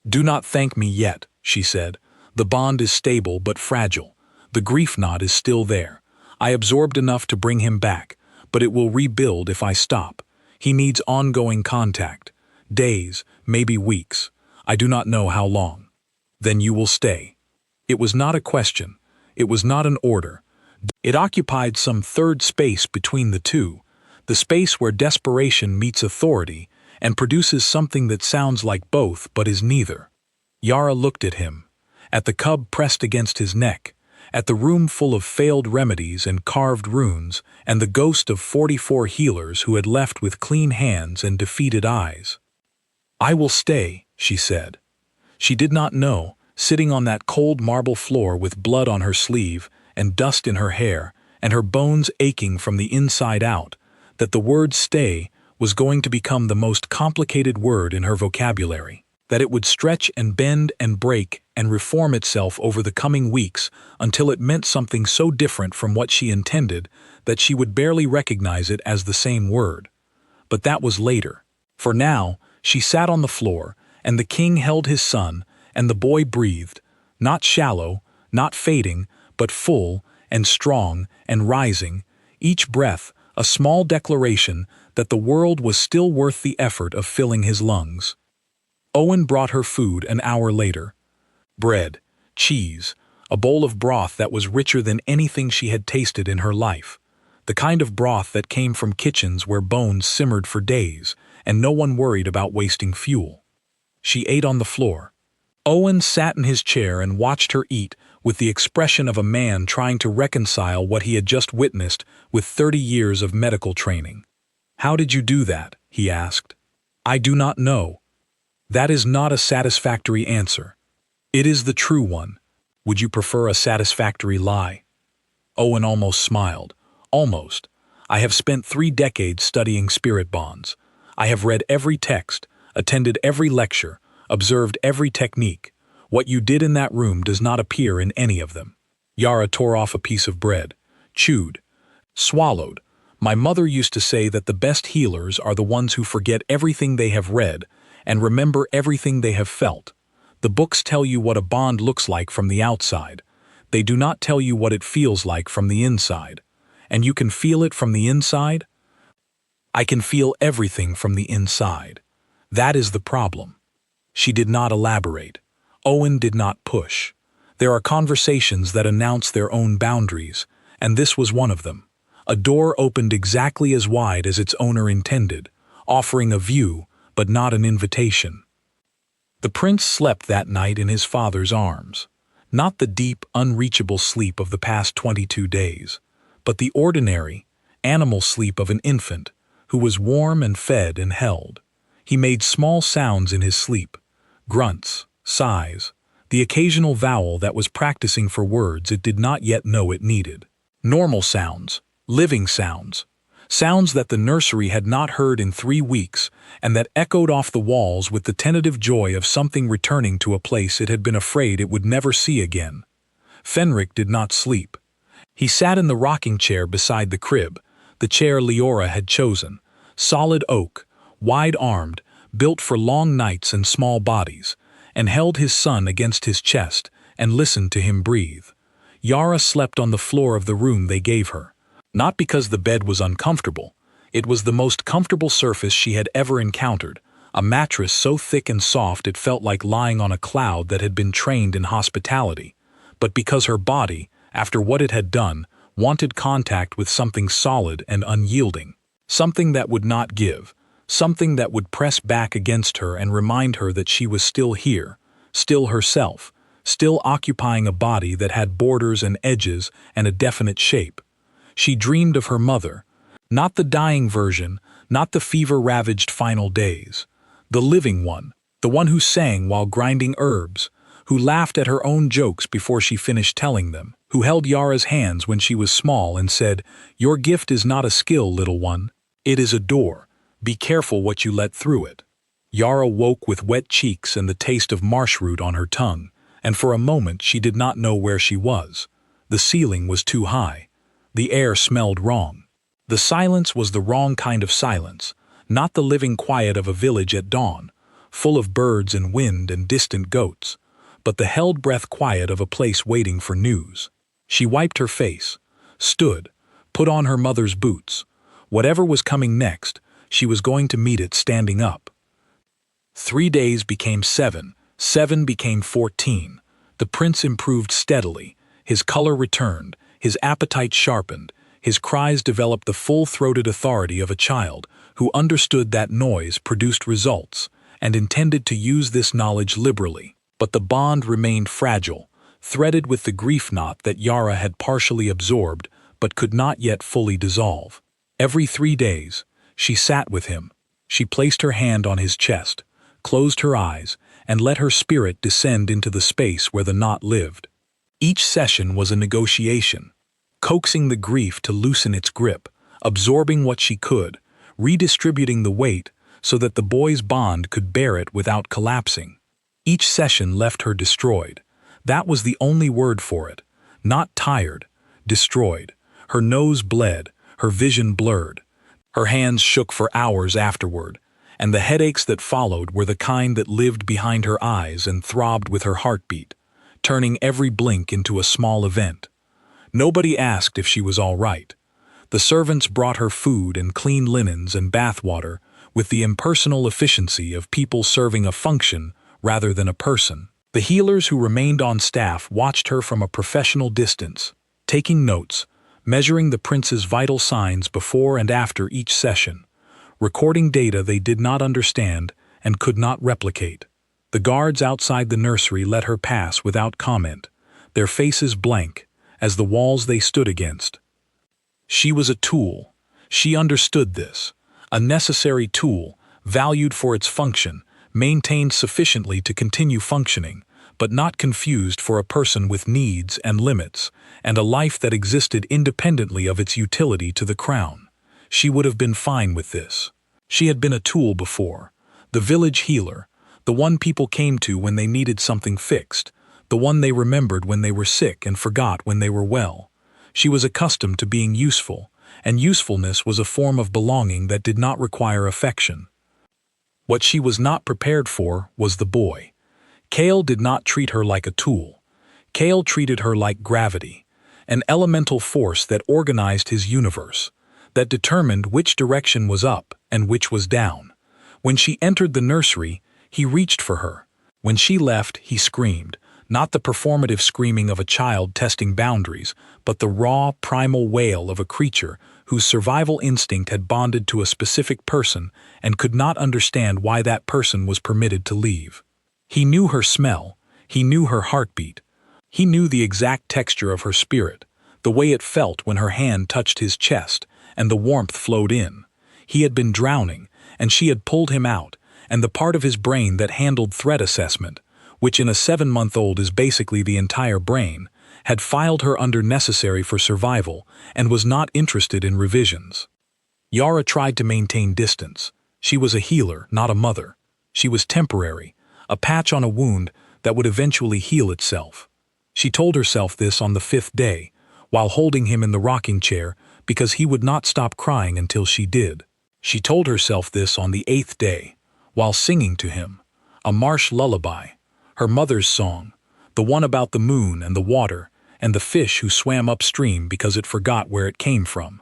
"Do not thank me yet," she said. "The bond is stable but fragile. The grief knot is still there. I absorbed enough to bring him back, but it will rebuild if I stop. He needs ongoing contact. Days, maybe weeks. I do not know how long." "Then you will stay." It was not a question. It was not an order. It occupied some third space between the two, the space where desperation meets authority and produces something that sounds like both but is neither. Yara looked at him, at the cub pressed against his neck, at the room full of failed remedies and carved runes, and the ghost of 44 healers who had left with clean hands and defeated eyes. "I will stay," she said. She did not know, sitting on that cold marble floor with blood on her sleeve and dust in her hair and her bones aching from the inside out, that the word stay was going to become the most complicated word in her vocabulary, that it would stretch and bend and break and reform itself over the coming weeks until it meant something so different from what she intended that she would barely recognize it as the same word. But that was later. For now, she sat on the floor, and the king held his son, and the boy breathed, not shallow, not fading, but full and strong and rising, each breath a small declaration that the world was still worth the effort of filling his lungs. Owen brought her food an hour later. Bread, cheese, a bowl of broth that was richer than anything she had tasted in her life, the kind of broth that came from kitchens where bones simmered for days and no one worried about wasting fuel. She ate on the floor. Owen sat in his chair and watched her eat with the expression of a man trying to reconcile what he had just witnessed with 30 years of medical training. "How did you do that?" he asked. "I do not know." "That is not a satisfactory answer." "It is the true one." "Would you prefer a satisfactory lie?" Owen almost smiled. "Almost. I have spent 3 decades studying spirit bonds. I have read every text, attended every lecture, observed every technique. What you did in that room does not appear in any of them." Yara tore off a piece of bread, chewed, swallowed. "My mother used to say that the best healers are the ones who forget everything they have read and remember everything they have felt. The books tell you what a bond looks like from the outside. They do not tell you what it feels like from the inside. And you can feel it from the inside?" "I can feel everything from the inside. That is the problem." She did not elaborate. Owen did not push. There are conversations that announce their own boundaries, and this was one of them. A door opened exactly as wide as its owner intended, offering a view, but not an invitation. The prince slept that night in his father's arms. Not the deep, unreachable sleep of the past 22 days, but the ordinary, animal sleep of an infant who was warm and fed and held. He made small sounds in his sleep, grunts, sighs, the occasional vowel that was practicing for words it did not yet know it needed. Normal sounds, living sounds, sounds that the nursery had not heard in 3 weeks and that echoed off the walls with the tentative joy of something returning to a place it had been afraid it would never see again. Fenric did not sleep. He sat in the rocking chair beside the crib, the chair Leora had chosen, solid oak, wide-armed, built for long nights and small bodies, and held his son against his chest and listened to him breathe. Yara slept on the floor of the room they gave her. Not because the bed was uncomfortable. It was the most comfortable surface she had ever encountered, a mattress so thick and soft it felt like lying on a cloud that had been trained in hospitality. But because her body, after what it had done, wanted contact with something solid and unyielding, something that would not give, something that would press back against her and remind her that she was still here, still herself, still occupying a body that had borders and edges and a definite shape. She dreamed of her mother, not the dying version, not the fever-ravaged final days, the living one, the one who sang while grinding herbs, who laughed at her own jokes before she finished telling them, who held Yara's hands when she was small and said, "Your gift is not a skill, little one. It is a door. Be careful what you let through it." Yara woke with wet cheeks and the taste of marshroot on her tongue, and for a moment she did not know where she was. The ceiling was too high. The air smelled wrong. The silence was the wrong kind of silence, not the living quiet of a village at dawn, full of birds and wind and distant goats, but the held-breath quiet of a place waiting for news. She wiped her face, stood, put on her mother's boots. Whatever was coming next, she was going to meet it standing up. 3 days became 7, 7 became 14. The prince improved steadily, his color returned, his appetite sharpened, his cries developed the full-throated authority of a child who understood that noise produced results and intended to use this knowledge liberally. But the bond remained fragile, threaded with the grief knot that Yara had partially absorbed but could not yet fully dissolve. Every 3 days, she sat with him. She placed her hand on his chest, closed her eyes, and let her spirit descend into the space where the knot lived. Each session was a negotiation, coaxing the grief to loosen its grip, absorbing what she could, redistributing the weight so that the boy's bond could bear it without collapsing. Each session left her destroyed. That was the only word for it. Not tired, destroyed. Her nose bled, her vision blurred. Her hands shook for hours afterward, and the headaches that followed were the kind that lived behind her eyes and throbbed with her heartbeat, turning every blink into a small event. Nobody asked if she was all right. The servants brought her food and clean linens and bathwater with the impersonal efficiency of people serving a function rather than a person. The healers who remained on staff watched her from a professional distance, taking notes, measuring the prince's vital signs before and after each session, recording data they did not understand and could not replicate. The guards outside the nursery let her pass without comment, their faces blank, as the walls they stood against. She was a tool. She understood this. A necessary tool, valued for its function, maintained sufficiently to continue functioning, but not confused for a person with needs and limits, and a life that existed independently of its utility to the crown. She would have been fine with this. She had been a tool before. The village healer, the one people came to when they needed something fixed, the one they remembered when they were sick and forgot when they were well. She was accustomed to being useful, and usefulness was a form of belonging that did not require affection. What she was not prepared for was the boy. Kale did not treat her like a tool. Kale treated her like gravity, an elemental force that organized his universe, that determined which direction was up and which was down. When she entered the nursery, he reached for her. When she left, he screamed, not the performative screaming of a child testing boundaries, but the raw, primal wail of a creature whose survival instinct had bonded to a specific person and could not understand why that person was permitted to leave. He knew her smell. He knew her heartbeat. He knew the exact texture of her spirit, the way it felt when her hand touched his chest and the warmth flowed in. He had been drowning, and she had pulled him out, and the part of his brain that handled threat assessment, which in a 7-month-old is basically the entire brain, had filed her under necessary for survival and was not interested in revisions. Yara tried to maintain distance. She was a healer, not a mother. She was temporary, a patch on a wound that would eventually heal itself. She told herself this on the 5th day, while holding him in the rocking chair, because he would not stop crying until she did. She told herself this on the 8th day, while singing to him, a marsh lullaby, her mother's song, the one about the moon and the water and the fish who swam upstream because it forgot where it came from.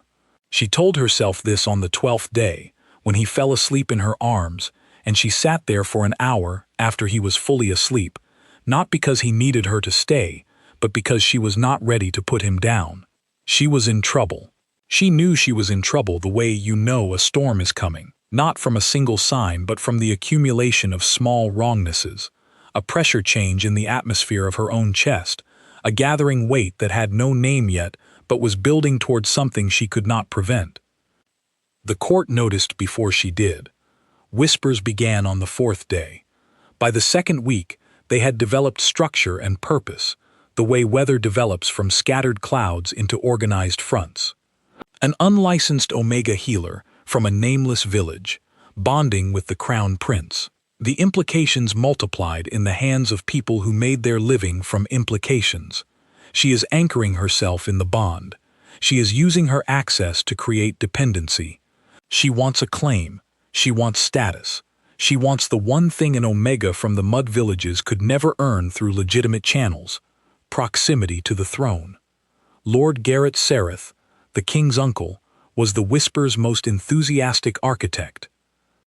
She told herself this on the 12th day, when he fell asleep in her arms, and she sat there for an hour after he was fully asleep, not because he needed her to stay, but because she was not ready to put him down. She was in trouble. She knew she was in trouble the way you know a storm is coming, not from a single sign but from the accumulation of small wrongnesses, a pressure change in the atmosphere of her own chest, a gathering weight that had no name yet but was building towards something she could not prevent. The court noticed before she did. Whispers began on the 4th day. By the 2nd week, they had developed structure and purpose, the way weather develops from scattered clouds into organized fronts. An unlicensed Omega healer from a nameless village, bonding with the crown prince. The implications multiplied in the hands of people who made their living from implications. She is anchoring herself in the bond. She is using her access to create dependency. She wants a claim. She wants status. She wants the one thing an Omega from the mud villages could never earn through legitimate channels: proximity to the throne. Lord Garrett Sereth, the king's uncle, was the Whisper's most enthusiastic architect.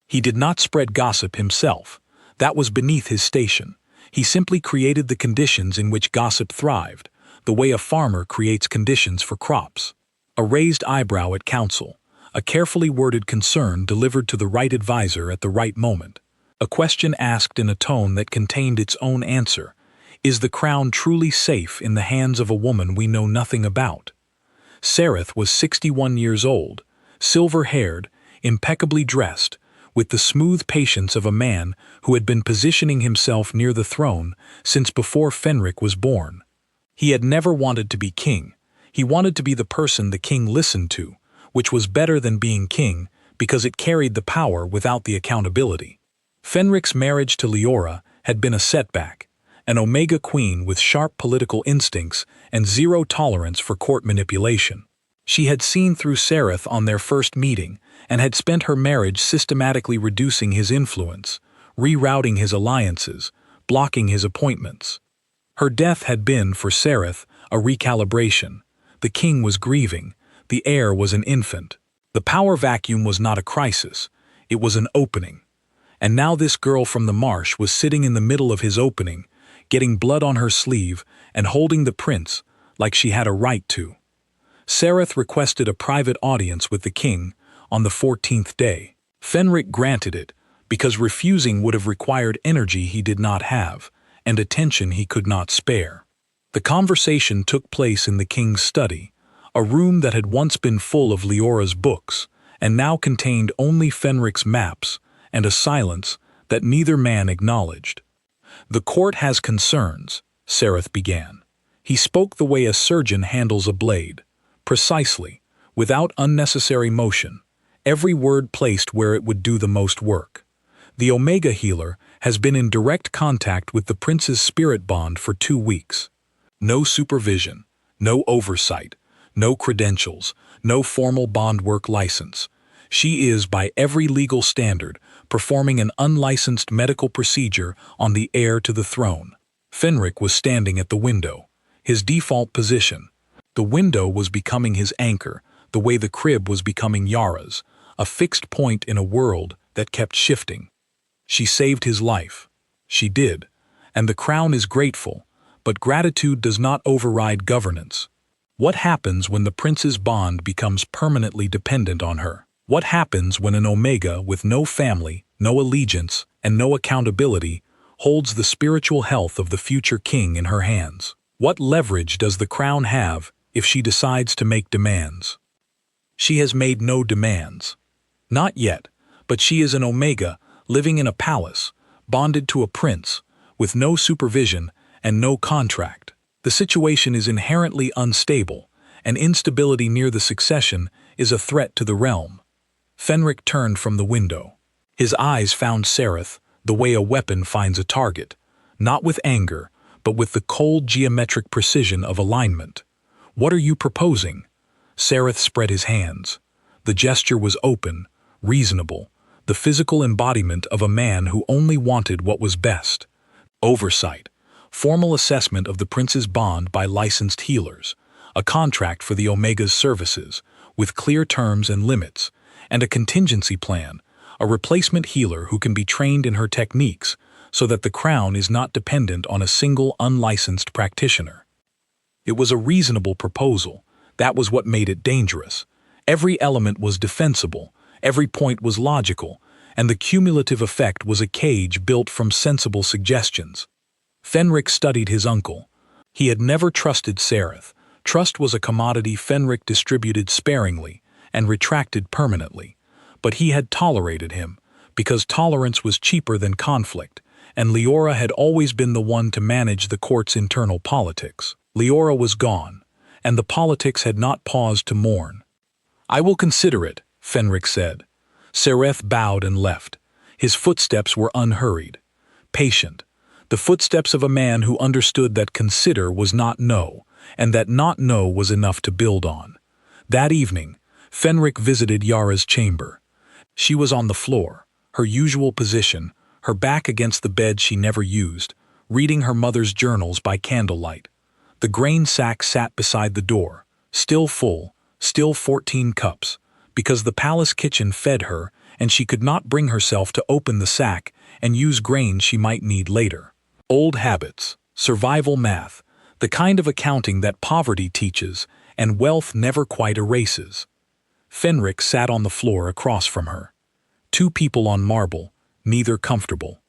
He did not spread gossip himself. That was beneath his station. He simply created the conditions in which gossip thrived, the way a farmer creates conditions for crops. A raised eyebrow at counsel, a carefully worded concern delivered to the right advisor at the right moment, a question asked in a tone that contained its own answer. Is the crown truly safe in the hands of a woman we know nothing about? Sereth was 61 years old, silver-haired, impeccably dressed, with the smooth patience of a man who had been positioning himself near the throne since before Fenric was born. He had never wanted to be king. He wanted to be the person the king listened to, which was better than being king because it carried the power without the accountability. Fenric's marriage to Leora had been a setback, an Omega queen with sharp political instincts and zero tolerance for court manipulation. She had seen through Sereth on their first meeting and had spent her marriage systematically reducing his influence, rerouting his alliances, blocking his appointments. Her death had been, for Sereth, a recalibration. The king was grieving. The heir was an infant. The power vacuum was not a crisis. It was an opening. And now this girl from the marsh was sitting in the middle of his opening, getting blood on her sleeve and holding the prince like she had a right to. Sereth requested a private audience with the king on the 14th day. Fenric granted it because refusing would have required energy he did not have and attention he could not spare. The conversation took place in the king's study, a room that had once been full of Leora's books, and now contained only Fenric's maps and a silence that neither man acknowledged. "The court has concerns," Sereth began. He spoke the way a surgeon handles a blade, precisely, without unnecessary motion, every word placed where it would do the most work. "The Omega healer has been in direct contact with the prince's spirit bond for 2 weeks. No supervision, no oversight, no credentials, no formal bond work license. She is, by every legal standard, performing an unlicensed medical procedure on the heir to the throne." Fenric was standing at the window, his default position. The window was becoming his anchor, the way the crib was becoming Yara's, a fixed point in a world that kept shifting. She saved his life. She did. And the crown is grateful, but gratitude does not override governance. What happens when the prince's bond becomes permanently dependent on her? What happens when an Omega with no family, no allegiance, and no accountability holds the spiritual health of the future king in her hands? What leverage does the crown have if she decides to make demands? She has made no demands. Not yet, but she is an Omega living in a palace, bonded to a prince, with no supervision and no contract. The situation is inherently unstable, and instability near the succession is a threat to the realm. Fenric turned from the window. His eyes found Sereth the way a weapon finds a target, not with anger, but with the cold geometric precision of alignment. "What are you proposing?" Sereth spread his hands. The gesture was open, reasonable, the physical embodiment of a man who only wanted what was best. Oversight, formal assessment of the prince's bond by licensed healers, a contract for the Omega's services, with clear terms and limits, and a contingency plan, a replacement healer who can be trained in her techniques so that the crown is not dependent on a single unlicensed practitioner. It was a reasonable proposal. That was what made it dangerous. Every element was defensible, every point was logical, and the cumulative effect was a cage built from sensible suggestions. Fenric studied his uncle. He had never trusted Sereth. Trust was a commodity Fenric distributed sparingly and retracted permanently. But he had tolerated him, because tolerance was cheaper than conflict, and Leora had always been the one to manage the court's internal politics. Leora was gone, and the politics had not paused to mourn. "I will consider it," Fenric said. Sereth bowed and left. His footsteps were unhurried, patient, the footsteps of a man who understood that consider was not no, and that not no was enough to build on. That evening, Fenric visited Yara's chamber. She was on the floor, her usual position, her back against the bed she never used, reading her mother's journals by candlelight. The grain sack sat beside the door, still full, still 14 cups, because the palace kitchen fed her and she could not bring herself to open the sack and use grain she might need later. Old habits, survival math, the kind of accounting that poverty teaches and wealth never quite erases. Fenric sat on the floor across from her. Two people on marble, neither comfortable.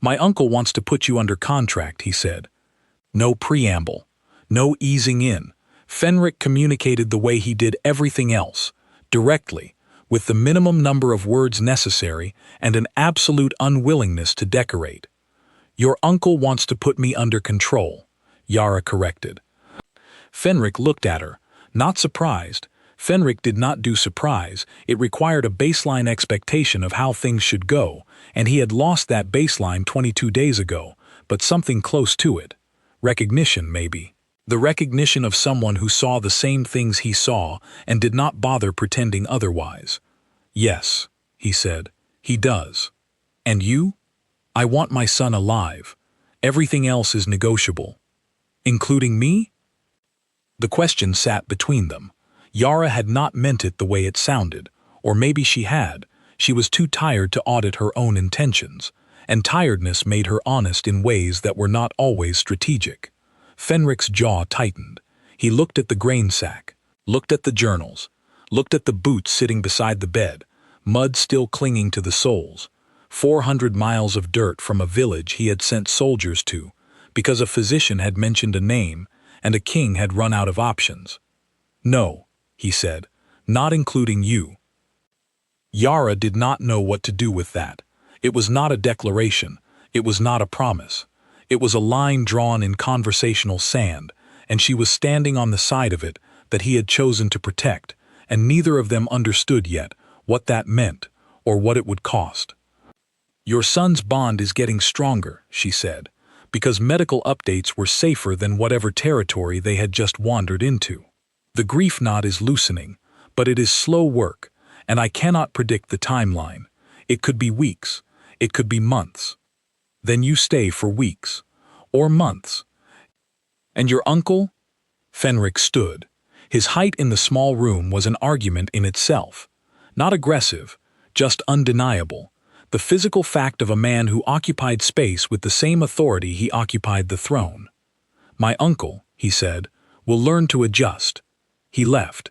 "My uncle wants to put you under contract," he said. No preamble, no easing in. Fenric communicated the way he did everything else, directly, with the minimum number of words necessary and an absolute unwillingness to decorate. "Your uncle wants to put me under control," Yara corrected. Fenric looked at her, not surprised. Fenric did not do surprise. It required a baseline expectation of how things should go, and he had lost that baseline 22 days ago, but something close to it. Recognition, maybe. The recognition of someone who saw the same things he saw and did not bother pretending otherwise. "Yes," he said, "he does. And you? I want my son alive. Everything else is negotiable." "Including me?" The question sat between them. Yara had not meant it the way it sounded, or maybe she had. She was too tired to audit her own intentions, and tiredness made her honest in ways that were not always strategic. Fenric's jaw tightened. He looked at the grain sack, looked at the journals, looked at the boots sitting beside the bed, mud still clinging to the soles. 400 miles of dirt from a village he had sent soldiers to, because a physician had mentioned a name, and a king had run out of options. "No," he said, "not including you." Yara did not know what to do with that. It was not a declaration. It was not a promise. It was a line drawn in conversational sand, and she was standing on the side of it that he had chosen to protect, and neither of them understood yet what that meant or what it would cost. "Your son's bond is getting stronger," she said, because medical updates were safer than whatever territory they had just wandered into. "The grief knot is loosening, but it is slow work, and I cannot predict the timeline. It could be weeks. It could be months. Then you stay for weeks. Or months." "And your uncle?" Fenric stood. His height in the small room was an argument in itself. Not aggressive, just undeniable. The physical fact of a man who occupied space with the same authority he occupied the throne. "My uncle," he said, "will learn to adjust." He left.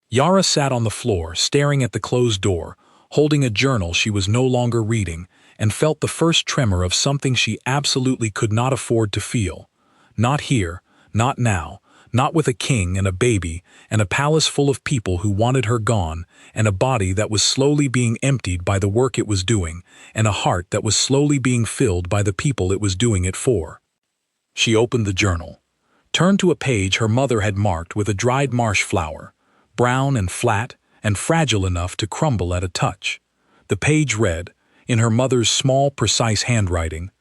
Yara sat on the floor, staring at the closed door, holding a journal she was no longer reading, and felt the first tremor of something she absolutely could not afford to feel. Not here, not now, not with a king and a baby, and a palace full of people who wanted her gone, and a body that was slowly being emptied by the work it was doing, and a heart that was slowly being filled by the people it was doing it for. She opened the journal. Turned to a page her mother had marked with a dried marsh flower, brown and flat and fragile enough to crumble at a touch. The page read, in her mother's small, precise handwriting,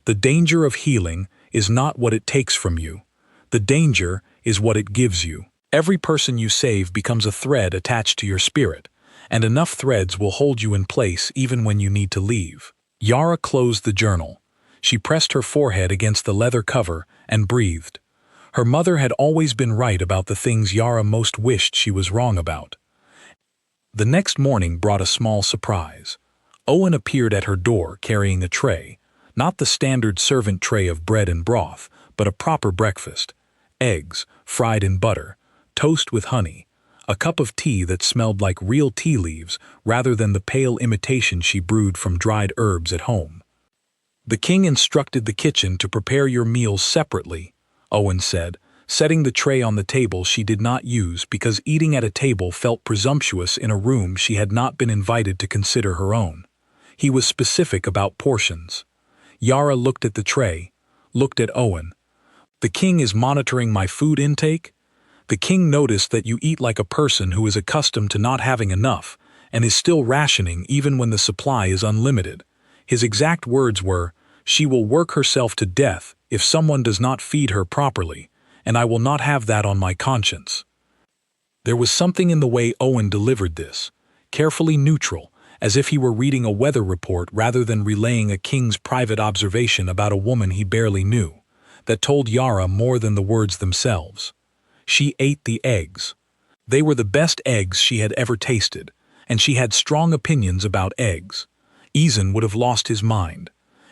"The danger of healing is not what it takes from you. The danger is what it gives you. Every person you save becomes a thread attached to your spirit, and enough threads will hold you in place even when you need to leave." Yara closed the journal. She pressed her forehead against the leather cover and breathed. Her mother had always been right about the things Yara most wished she was wrong about. The next morning brought a small surprise. Owen appeared at her door carrying a tray, not the standard servant tray of bread and broth, but a proper breakfast. Eggs, fried in butter, toast with honey, a cup of tea that smelled like real tea leaves rather than the pale imitation she brewed from dried herbs at home. "The king instructed the kitchen to prepare your meals separately," Owen said, setting the tray on the table she did not use because eating at a table felt presumptuous in a room she had not been invited to consider her own. He was specific about portions. Yara looked at the tray, looked at Owen. "The king is monitoring my food intake? The king noticed that you eat like a person who is accustomed to not having enough and is still rationing even when the supply is unlimited. His exact words were, 'She will work herself to death if someone does not feed her properly, and I will not have that on my conscience.'" There was something in the way Owen delivered this, carefully neutral, as if he were reading a weather report rather than relaying a king's private observation about a woman he barely knew, that told Yara more than the words themselves. She ate the eggs. They were the best eggs she had ever tasted, and she had strong opinions about eggs. Eason would have lost his mind.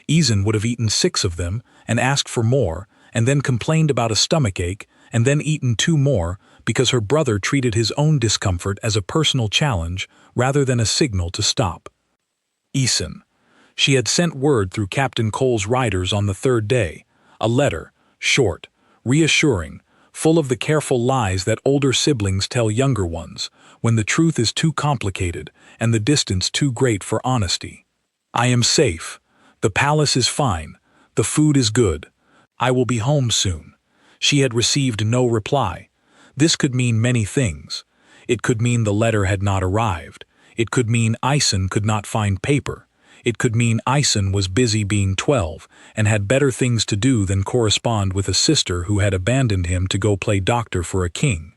Eason would have eaten 6 of them and asked for more, and then complained about a stomachache, and then eaten 2 more because her brother treated his own discomfort as a personal challenge rather than a signal to stop. Eason. She had sent word through Captain Cole's riders on the 3rd day, a letter, short, reassuring, full of the careful lies that older siblings tell younger ones when the truth is too complicated and the distance too great for honesty. "I am safe. The palace is fine. The food is good. I will be home soon." She had received no reply. This could mean many things. It could mean the letter had not arrived. It could mean Eason could not find paper. It could mean Eason was busy being 12 and had better things to do than correspond with a sister who had abandoned him to go play doctor for a king.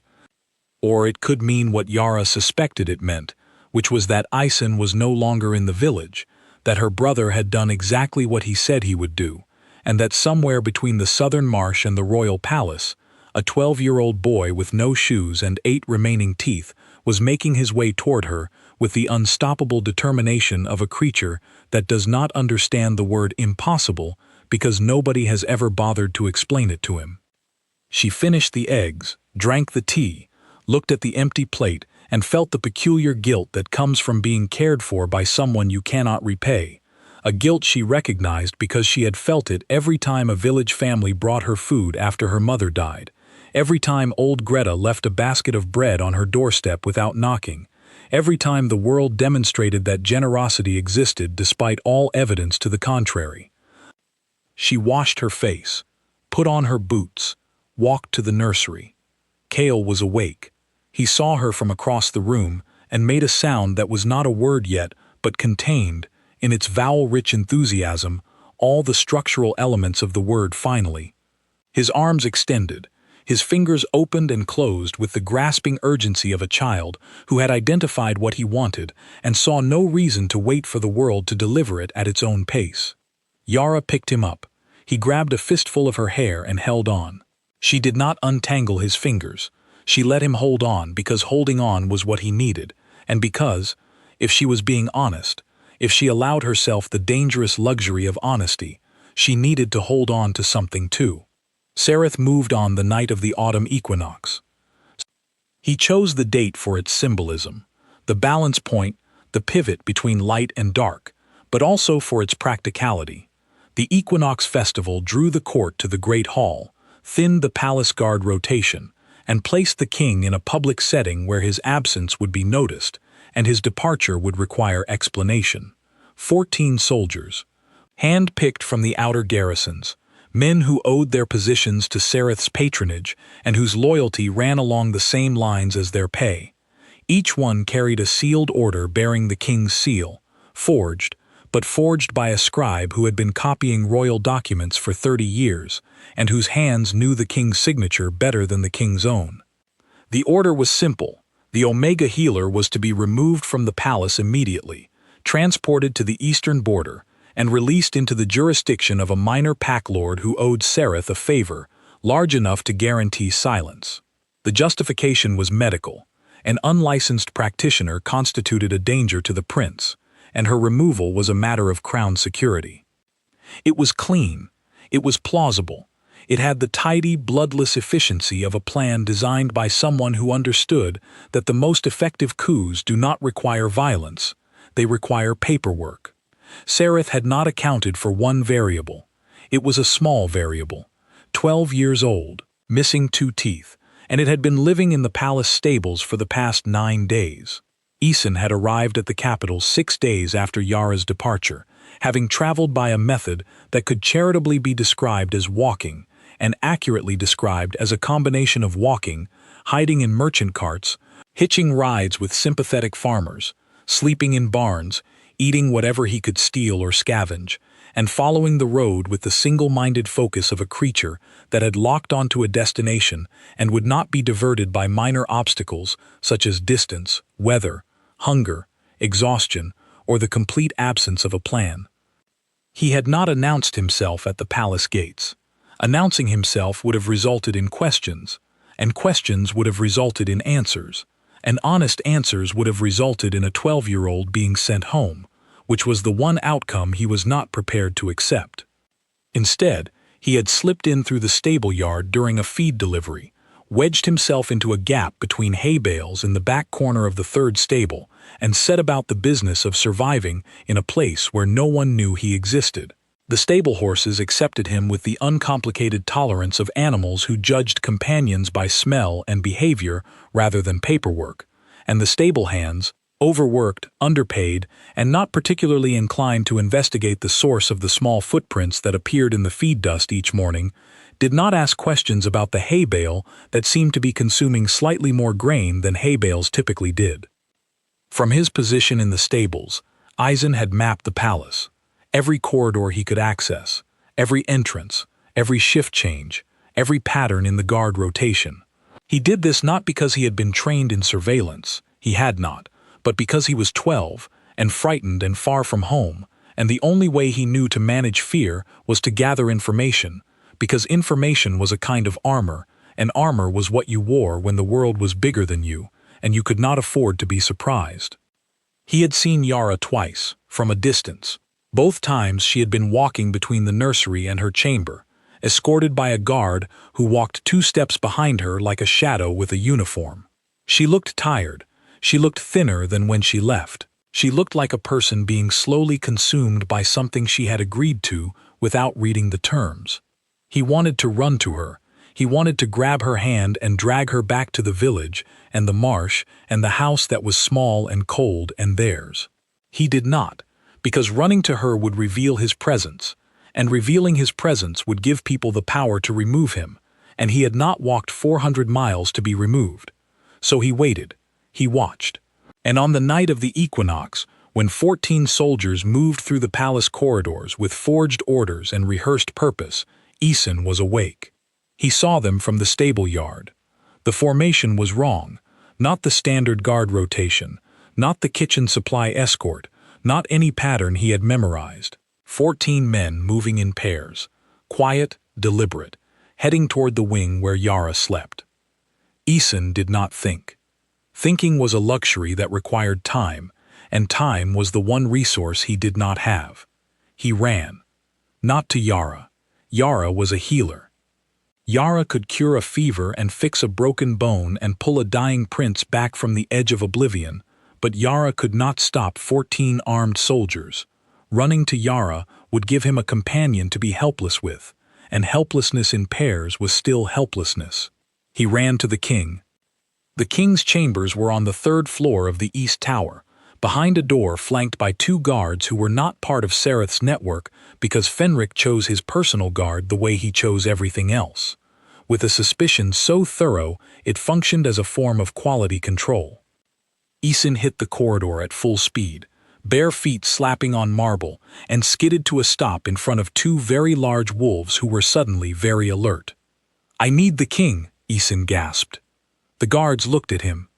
Or it could mean what Yara suspected it meant, which was that Eason was no longer in the village, that her brother had done exactly what he said he would do, and that somewhere between the southern marsh and the royal palace, a 12-year-old boy with no shoes and 8 remaining teeth was making his way toward her with the unstoppable determination of a creature that does not understand the word impossible because nobody has ever bothered to explain it to him. She finished the eggs, drank the tea, looked at the empty plate, and felt the peculiar guilt that comes from being cared for by someone you cannot repay, a guilt she recognized because she had felt it every time a village family brought her food after her mother died, Every time old Greta left a basket of bread on her doorstep without knocking. Every time the world demonstrated that generosity existed despite all evidence to the contrary. She washed her face, put on her boots, walked to the nursery. Cale was awake. He saw her from across the room and made a sound that was not a word yet, but contained, in its vowel-rich enthusiasm, all the structural elements of the word finally. His arms extended, his fingers opened and closed with the grasping urgency of a child who had identified what he wanted and saw no reason to wait for the world to deliver it at its own pace. Yara picked him up. He grabbed a fistful of her hair and held on. She did not untangle his fingers. She let him hold on because holding on was what he needed, and because, if she was being honest, if she allowed herself the dangerous luxury of honesty, she needed to hold on to something too. Sereth moved on the night of the autumn equinox. He chose the date for its symbolism, the balance point, the pivot between light and dark, but also for its practicality. The equinox festival drew the court to the great hall, thinned the palace guard rotation, and placed the king in a public setting where his absence would be noticed, and his departure would require explanation. 14 soldiers, hand-picked from the outer garrisons, men who owed their positions to Sereth's patronage and whose loyalty ran along the same lines as their pay. Each one carried a sealed order bearing the king's seal, forged by a scribe who had been copying royal documents for 30 years, and whose hands knew the king's signature better than the king's own. The order was simple. The Omega Healer was to be removed from the palace immediately, transported to the eastern border, and released into the jurisdiction of a minor pack lord who owed Sereth a favor, large enough to guarantee silence. The justification was medical. An unlicensed practitioner constituted a danger to the prince, and her removal was a matter of crown security. It was clean. It was plausible. It had the tidy, bloodless efficiency of a plan designed by someone who understood that the most effective coups do not require violence, they require paperwork. Sereth had not accounted for one variable. It was a small variable, 12 years old, missing 2 teeth, and it had been living in the palace stables for the past 9 days. Eason had arrived at the capital 6 days after Yara's departure, having traveled by a method that could charitably be described as walking, and accurately described as a combination of walking, hiding in merchant carts, hitching rides with sympathetic farmers, sleeping in barns, eating whatever he could steal or scavenge, and following the road with the single-minded focus of a creature that had locked onto a destination and would not be diverted by minor obstacles such as distance, weather, hunger, exhaustion, or the complete absence of a plan. He had not announced himself at the palace gates. Announcing himself would have resulted in questions, and questions would have resulted in answers, and honest answers would have resulted in a 12-year-old being sent home, which was the one outcome he was not prepared to accept. Instead, he had slipped in through the stable yard during a feed delivery, wedged himself into a gap between hay bales in the back corner of the 3rd stable, and set about the business of surviving in a place where no one knew he existed. The stable horses accepted him with the uncomplicated tolerance of animals who judged companions by smell and behavior rather than paperwork, and the stable hands, overworked, underpaid, and not particularly inclined to investigate the source of the small footprints that appeared in the feed dust each morning, did not ask questions about the hay bale that seemed to be consuming slightly more grain than hay bales typically did. From his position in the stables, Eisen had mapped the palace. Every corridor he could access, every entrance, every shift change, every pattern in the guard rotation. He did this not because he had been trained in surveillance, he had not, but because he was 12 and frightened and far from home, and the only way he knew to manage fear was to gather information, because information was a kind of armor, and armor was what you wore when the world was bigger than you, and you could not afford to be surprised. He had seen Yara twice, from a distance. Both times she had been walking between the nursery and her chamber, escorted by a guard who walked 2 steps behind her like a shadow with a uniform. She looked tired. She looked thinner than when she left. She looked like a person being slowly consumed by something she had agreed to without reading the terms. He wanted to run to her. He wanted to grab her hand and drag her back to the village and the marsh and the house that was small and cold and theirs. He did not, because running to her would reveal his presence, and revealing his presence would give people the power to remove him, and he had not walked 400 miles to be removed. So he waited, he watched. And on the night of the equinox, when 14 soldiers moved through the palace corridors with forged orders and rehearsed purpose, Æson was awake. He saw them from the stable yard. The formation was wrong, not the standard guard rotation, not the kitchen supply escort, not any pattern he had memorized. 14 men moving in pairs, quiet, deliberate, heading toward the wing where Yara slept. Æson did not think. Thinking was a luxury that required time, and time was the one resource he did not have. He ran. Not to Yara. Yara was a healer. Yara could cure a fever and fix a broken bone and pull a dying prince back from the edge of oblivion, but Yara could not stop 14 armed soldiers. Running to Yara would give him a companion to be helpless with, and helplessness in pairs was still helplessness. He ran to the king. The king's chambers were on the 3rd floor of the east tower, behind a door flanked by 2 guards who were not part of Sereth's network because Fenric chose his personal guard the way he chose everything else, with a suspicion so thorough it functioned as a form of quality control. Æson hit the corridor at full speed, bare feet slapping on marble, and skidded to a stop in front of 2 very large wolves who were suddenly very alert. "I need the king," Æson gasped. The guards looked at him.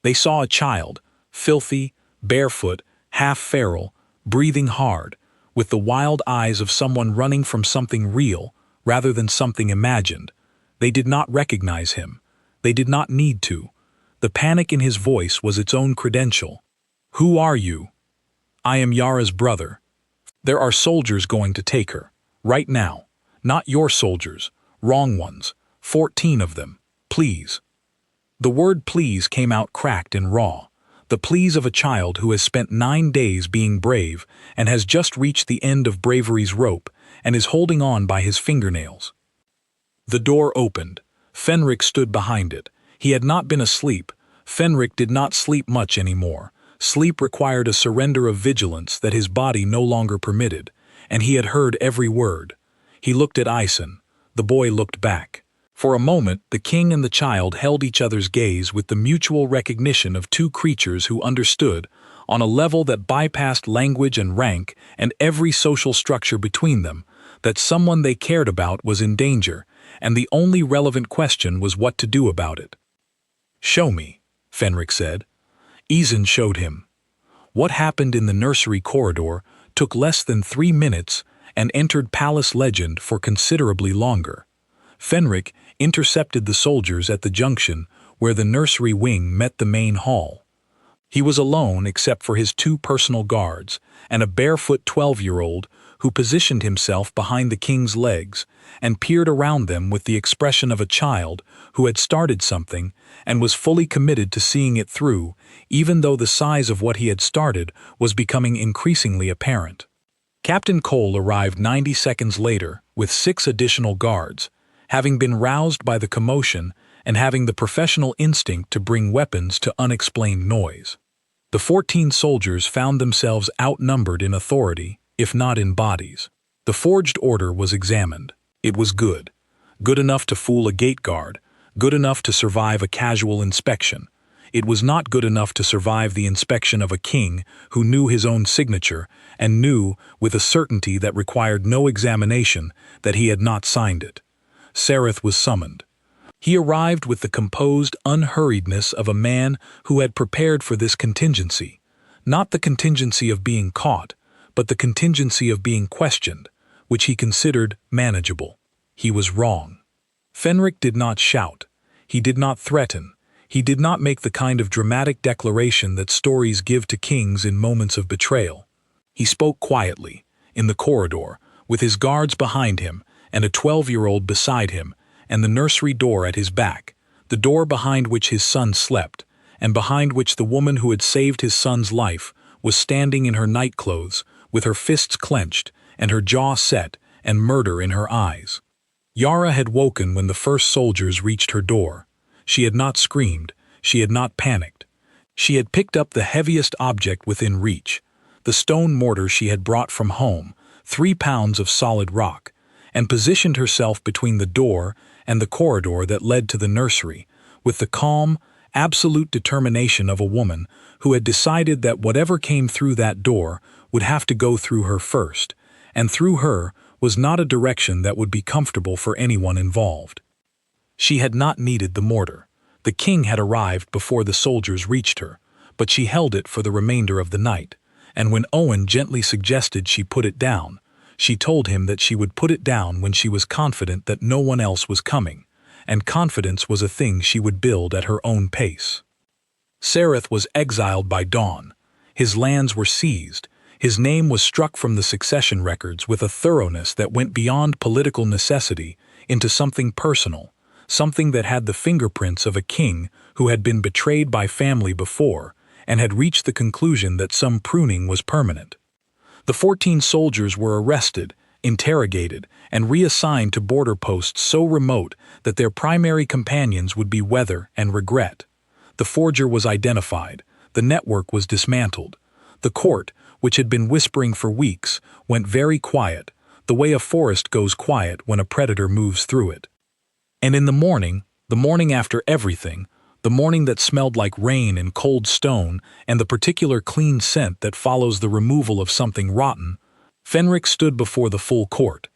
They saw a child, filthy, barefoot, half-feral, breathing hard, with the wild eyes of someone running from something real rather than something imagined. They did not recognize him. They did not need to. The panic in his voice was its own credential. "Who are you?" "I am Yara's brother. There are soldiers going to take her. Right now. Not your soldiers. Wrong ones. 14 of them. Please." The word please came out cracked and raw. The please of a child who has spent 9 days being brave and has just reached the end of bravery's rope and is holding on by his fingernails. The door opened. Fenric stood behind it. He had not been asleep. Fenric did not sleep much anymore. Sleep required a surrender of vigilance that his body no longer permitted, and he had heard every word. He looked at Æson. The boy looked back. For a moment, the king and the child held each other's gaze with the mutual recognition of 2 creatures who understood, on a level that bypassed language and rank and every social structure between them, that someone they cared about was in danger, and the only relevant question was what to do about it. "Show me," Fenric said. Æson showed him. What happened in the nursery corridor took less than 3 minutes and entered palace legend for considerably longer. Fenric intercepted the soldiers at the junction where the nursery wing met the main hall. He was alone except for his 2 personal guards and a barefoot 12-year-old who positioned himself behind the king's legs and peered around them with the expression of a child who had started something and was fully committed to seeing it through, even though the size of what he had started was becoming increasingly apparent. Captain Cole arrived 90 seconds later with 6 additional guards, having been roused by the commotion and having the professional instinct to bring weapons to unexplained noise. The 14 soldiers found themselves outnumbered in authority, if not in bodies. The forged order was examined. It was good. Good enough to fool a gate guard, good enough to survive a casual inspection. It was not good enough to survive the inspection of a king who knew his own signature and knew, with a certainty that required no examination, that he had not signed it. Sereth was summoned. He arrived with the composed unhurriedness of a man who had prepared for this contingency, not the contingency of being caught, but the contingency of being questioned, which he considered manageable. He was wrong. Fenric did not shout. He did not threaten. He did not make the kind of dramatic declaration that stories give to kings in moments of betrayal. He spoke quietly, in the corridor, with his guards behind him, and a 12-year-old beside him, and the nursery door at his back, the door behind which his son slept, and behind which the woman who had saved his son's life was standing in her nightclothes, with her fists clenched, and her jaw set, and murder in her eyes. Yara had woken when the first soldiers reached her door. She had not screamed, she had not panicked. She had picked up the heaviest object within reach, the stone mortar she had brought from home, 3 pounds of solid rock, and positioned herself between the door and the corridor that led to the nursery, with the calm, absolute determination of a woman who had decided that whatever came through that door would have to go through her first, and through her was not a direction that would be comfortable for anyone involved. She had not needed the mortar. The king had arrived before the soldiers reached her, but she held it for the remainder of the night, and when Owen gently suggested she put it down, she told him that she would put it down when she was confident that no one else was coming, and confidence was a thing she would build at her own pace. Sereth was exiled by Dawn. His lands were seized. His name was struck from the succession records with a thoroughness that went beyond political necessity into something personal, something that had the fingerprints of a king who had been betrayed by family before and had reached the conclusion that some pruning was permanent. The 14 soldiers were arrested, interrogated, and reassigned to border posts so remote that their primary companions would be weather and regret. The forger was identified. The network was dismantled. The court, which had been whispering for weeks, went very quiet, the way a forest goes quiet when a predator moves through it. And in the morning after everything, the morning that smelled like rain and cold stone and the particular clean scent that follows the removal of something rotten, Fenric stood before the full court.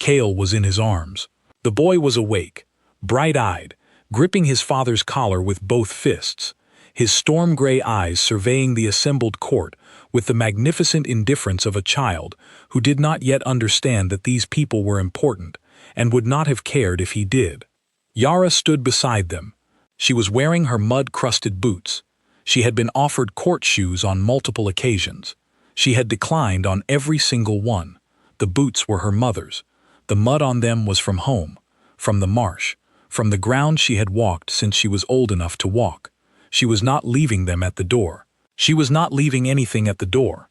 Cale was in his arms. The boy was awake, bright-eyed, gripping his father's collar with both fists, his storm-gray eyes surveying the assembled court with the magnificent indifference of a child who did not yet understand that these people were important and would not have cared if he did. Yara stood beside them. She was wearing her mud-crusted boots. She had been offered court shoes on multiple occasions. She had declined on every single one. The boots were her mother's. The mud on them was from home, from the marsh, from the ground she had walked since she was old enough to walk. She was not leaving them at the door. She was not leaving anything at the door.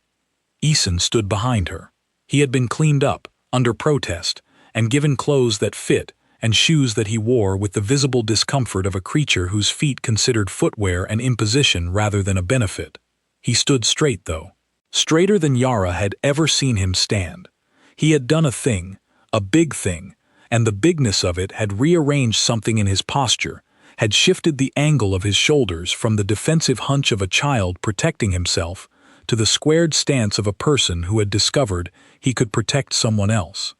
Eason stood behind her. He had been cleaned up, under protest, and given clothes that fit and shoes that he wore with the visible discomfort of a creature whose feet considered footwear an imposition rather than a benefit. He stood straight, though. Straighter than Yara had ever seen him stand. He had done a thing, a big thing, and the bigness of it had rearranged something in his posture, had shifted the angle of his shoulders from the defensive hunch of a child protecting himself to the squared stance of a person who had discovered he could protect someone else.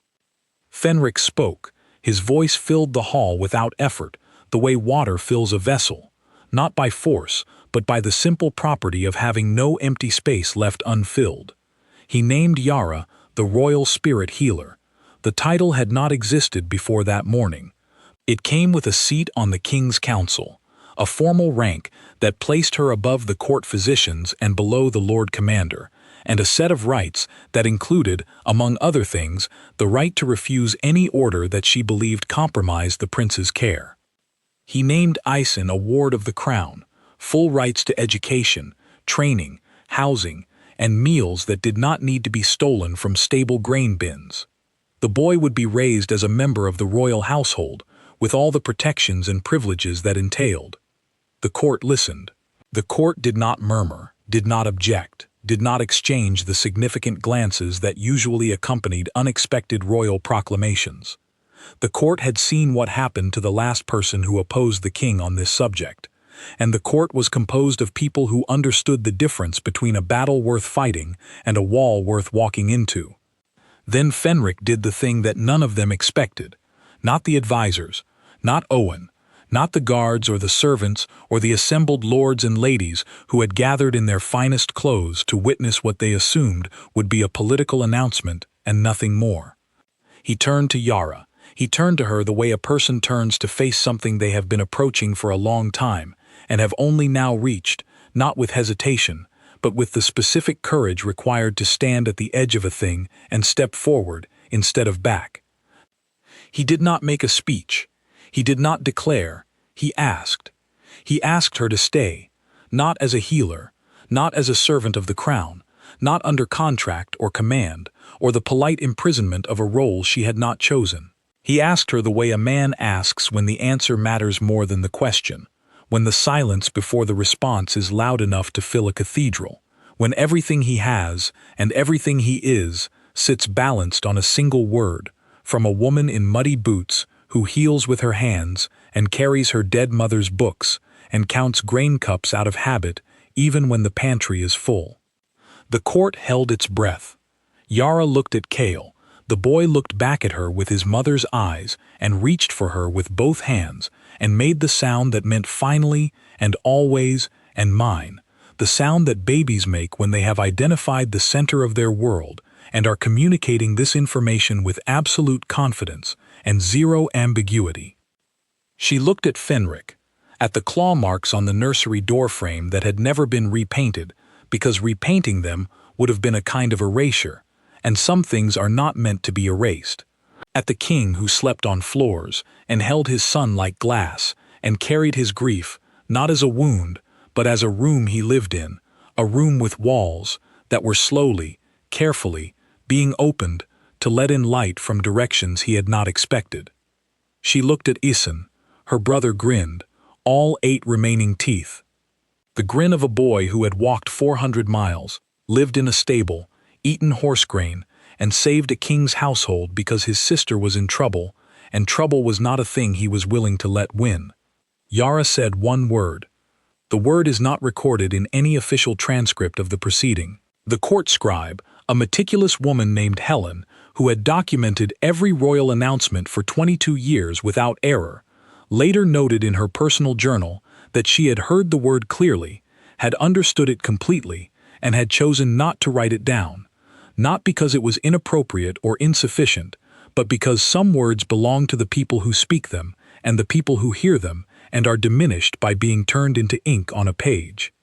Fenric spoke. His voice filled the hall without effort, the way water fills a vessel, not by force, but by the simple property of having no empty space left unfilled. He named Yara the Royal Spirit Healer. The title had not existed before that morning. It came with a seat on the King's Council, a formal rank that placed her above the court physicians and below the Lord Commander, and a set of rights that included, among other things, the right to refuse any order that she believed compromised the prince's care. He named Eisen a ward of the crown, full rights to education, training, housing, and meals that did not need to be stolen from stable grain bins. The boy would be raised as a member of the royal household, with all the protections and privileges that entailed. The court listened. The court did not murmur, did not object, did not exchange the significant glances that usually accompanied unexpected royal proclamations. The court had seen what happened to the last person who opposed the king on this subject, and the court was composed of people who understood the difference between a battle worth fighting and a wall worth walking into. Then Fenric did the thing that none of them expected. Not the advisors, not Owen, not the guards or the servants or the assembled lords and ladies who had gathered in their finest clothes to witness what they assumed would be a political announcement and nothing more. He turned to Yara. He turned to her the way a person turns to face something they have been approaching for a long time and have only now reached, not with hesitation, but with the specific courage required to stand at the edge of a thing and step forward instead of back. He did not make a speech. He did not declare. He asked. He asked her to stay, not as a healer, not as a servant of the crown, not under contract or command, or the polite imprisonment of a role she had not chosen. He asked her the way a man asks when the answer matters more than the question, when the silence before the response is loud enough to fill a cathedral, when everything he has and everything he is sits balanced on a single word, from a woman in muddy boots who heals with her hands and carries her dead mother's books and counts grain cups out of habit even when the pantry is full. The court held its breath. Yara looked at Kale. The boy looked back at her with his mother's eyes and reached for her with both hands and made the sound that meant finally and always and mine, the sound that babies make when they have identified the center of their world and are communicating this information with absolute confidence and zero ambiguity. She looked at Fenric, at the claw marks on the nursery doorframe that had never been repainted, because repainting them would have been a kind of erasure, and some things are not meant to be erased. At the king who slept on floors and held his son like glass and carried his grief not as a wound but as a room he lived in, a room with walls that were slowly, carefully, being opened to let in light from directions he had not expected. She looked at Isan. Her brother grinned, all 8 remaining teeth. The grin of a boy who had walked 400 miles, lived in a stable, eaten horse grain, and saved a king's household because his sister was in trouble, and trouble was not a thing he was willing to let win. Yara said one word. The word is not recorded in any official transcript of the proceeding. The court scribe, a meticulous woman named Helen, who had documented every royal announcement for 22 years without error, later noted in her personal journal that she had heard the word clearly, had understood it completely, and had chosen not to write it down. Not because it was inappropriate or insufficient, but because some words belong to the people who speak them and the people who hear them and are diminished by being turned into ink on a page.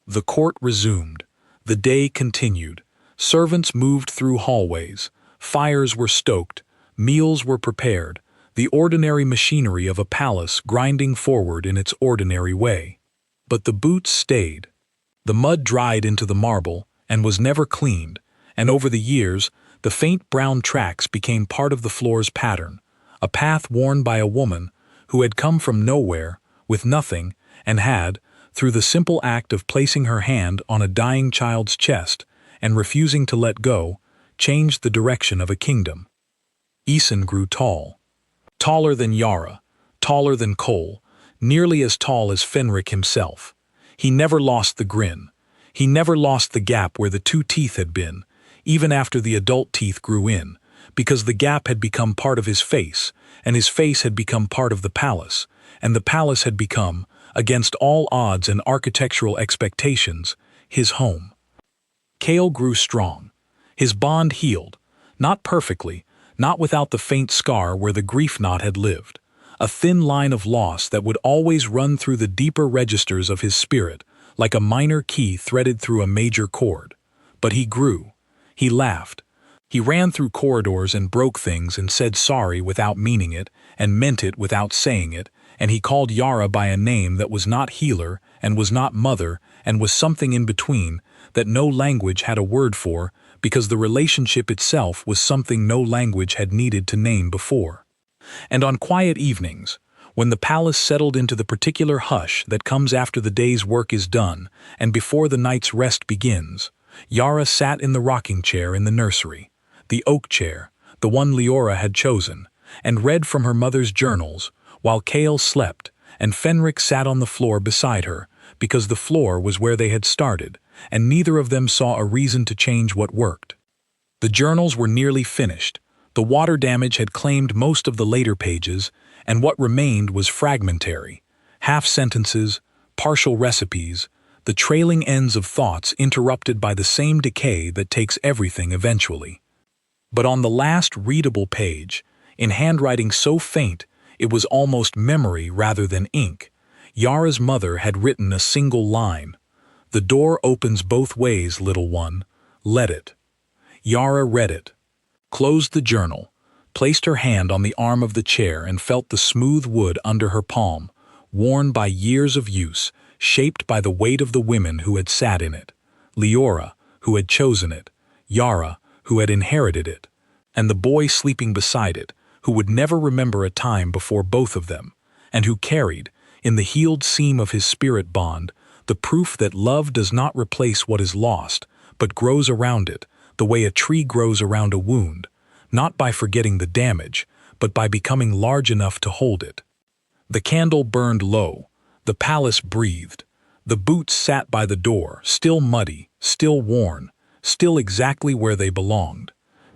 The court resumed. The day continued. Servants moved through hallways. Fires were stoked. Meals were prepared. The ordinary machinery of a palace grinding forward in its ordinary way. But the boots stayed. The mud dried into the marble and was never cleaned, and over the years, the faint brown tracks became part of the floor's pattern, a path worn by a woman who had come from nowhere, with nothing, and had, through the simple act of placing her hand on a dying child's chest and refusing to let go, changed the direction of a kingdom. Isan grew tall. Taller than Yara, taller than Cole, nearly as tall as Fenric himself. He never lost the grin. He never lost the gap where the 2 teeth had been, even after the adult teeth grew in, because the gap had become part of his face, and his face had become part of the palace, and the palace had become, against all odds and architectural expectations, his home. Kale grew strong. His bond healed, not perfectly, not without the faint scar where the grief knot had lived, a thin line of loss that would always run through the deeper registers of his spirit, like a minor key threaded through a major chord. But he grew. He laughed. He ran through corridors and broke things and said sorry without meaning it and meant it without saying it, and he called Yara by a name that was not healer and was not mother and was something in between that no language had a word for, because the relationship itself was something no language had needed to name before. And on quiet evenings, when the palace settled into the particular hush that comes after the day's work is done and before the night's rest begins, Yara sat in the rocking chair in the nursery, the oak chair, the one Leora had chosen, and read from her mother's journals, while Kale slept, and Fenric sat on the floor beside her, because the floor was where they had started, and neither of them saw a reason to change what worked. The journals were nearly finished. The water damage had claimed most of the later pages, and what remained was fragmentary, half-sentences, partial recipes, the trailing ends of thoughts interrupted by the same decay that takes everything eventually. But on the last readable page, in handwriting so faint it was almost memory rather than ink, Yara's mother had written a single line. "The door opens both ways, little one. Let it." Yara read it, closed the journal, placed her hand on the arm of the chair and felt the smooth wood under her palm, worn by years of use, shaped by the weight of the women who had sat in it, Leora, who had chosen it, Yara, who had inherited it, and the boy sleeping beside it, who would never remember a time before both of them, and who carried, in the healed seam of his spirit bond, the proof that love does not replace what is lost, but grows around it, the way a tree grows around a wound, not by forgetting the damage, but by becoming large enough to hold it. The candle burned low, the palace breathed, the boots sat by the door, still muddy, still worn, still exactly where they belonged.